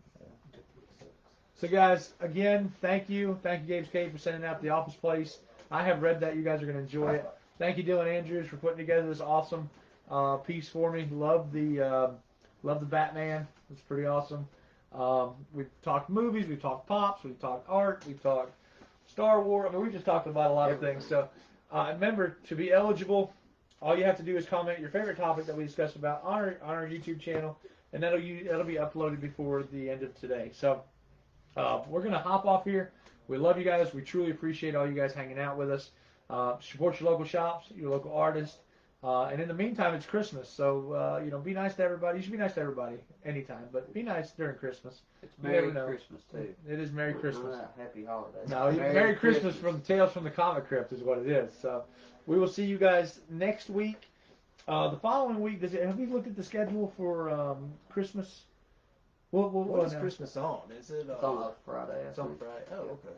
So guys, again, thank you. Thank you, Gabe's Cave, for sending out the Office Place. I have read that. You guys are going to enjoy it. Thank you, Dylan Andrews, for putting together this awesome piece for me. Love the Batman. It's pretty awesome. We've talked movies, we've talked pops, we've talked art, we've talked Star Wars. I mean, we just talked about a lot of things. So remember, to be eligible, all you have to do is comment your favorite topic that we discussed about on our YouTube channel, and that'll be uploaded before the end of today. So we're gonna hop off here. We love you guys. We truly appreciate all you guys hanging out with us. Support your local shops, your local artists. And in the meantime, it's Christmas, so be nice to everybody. You should be nice to everybody anytime, but be nice during Christmas. It's Merry Christmas too. It is Merry Christmas. Happy holidays. No, Merry Christmas from Tales from the Comic Crypt is what it is. So we will see you guys next week. The following week, have you looked at the schedule for Christmas? What is Christmas on? Is it? It's on a Friday. It's on Friday. Oh, okay.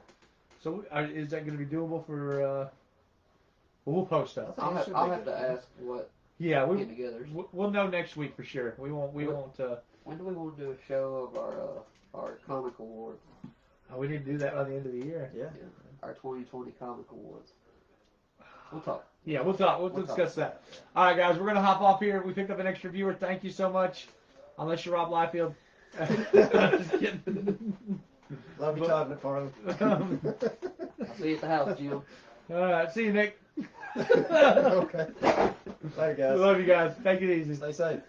So is that going to be doable for? We'll post stuff. I'll have to ask what. Yeah, we'll know next week for sure. We won't. When do we want to do a show of our comic awards? We need to do that by the end of the year. Yeah. Our 2020 comic awards. We'll talk. Yeah, we'll talk. We'll discuss that. All right, guys, we're gonna hop off here. We picked up an extra viewer. Thank you so much. Unless you're Rob Liefeld. Just kidding. Love you, Todd McFarlane. I'll see you at the house, Jim. All right, see you, Nick. Okay. Later, guys. Love you guys. Take it easy. Stay safe.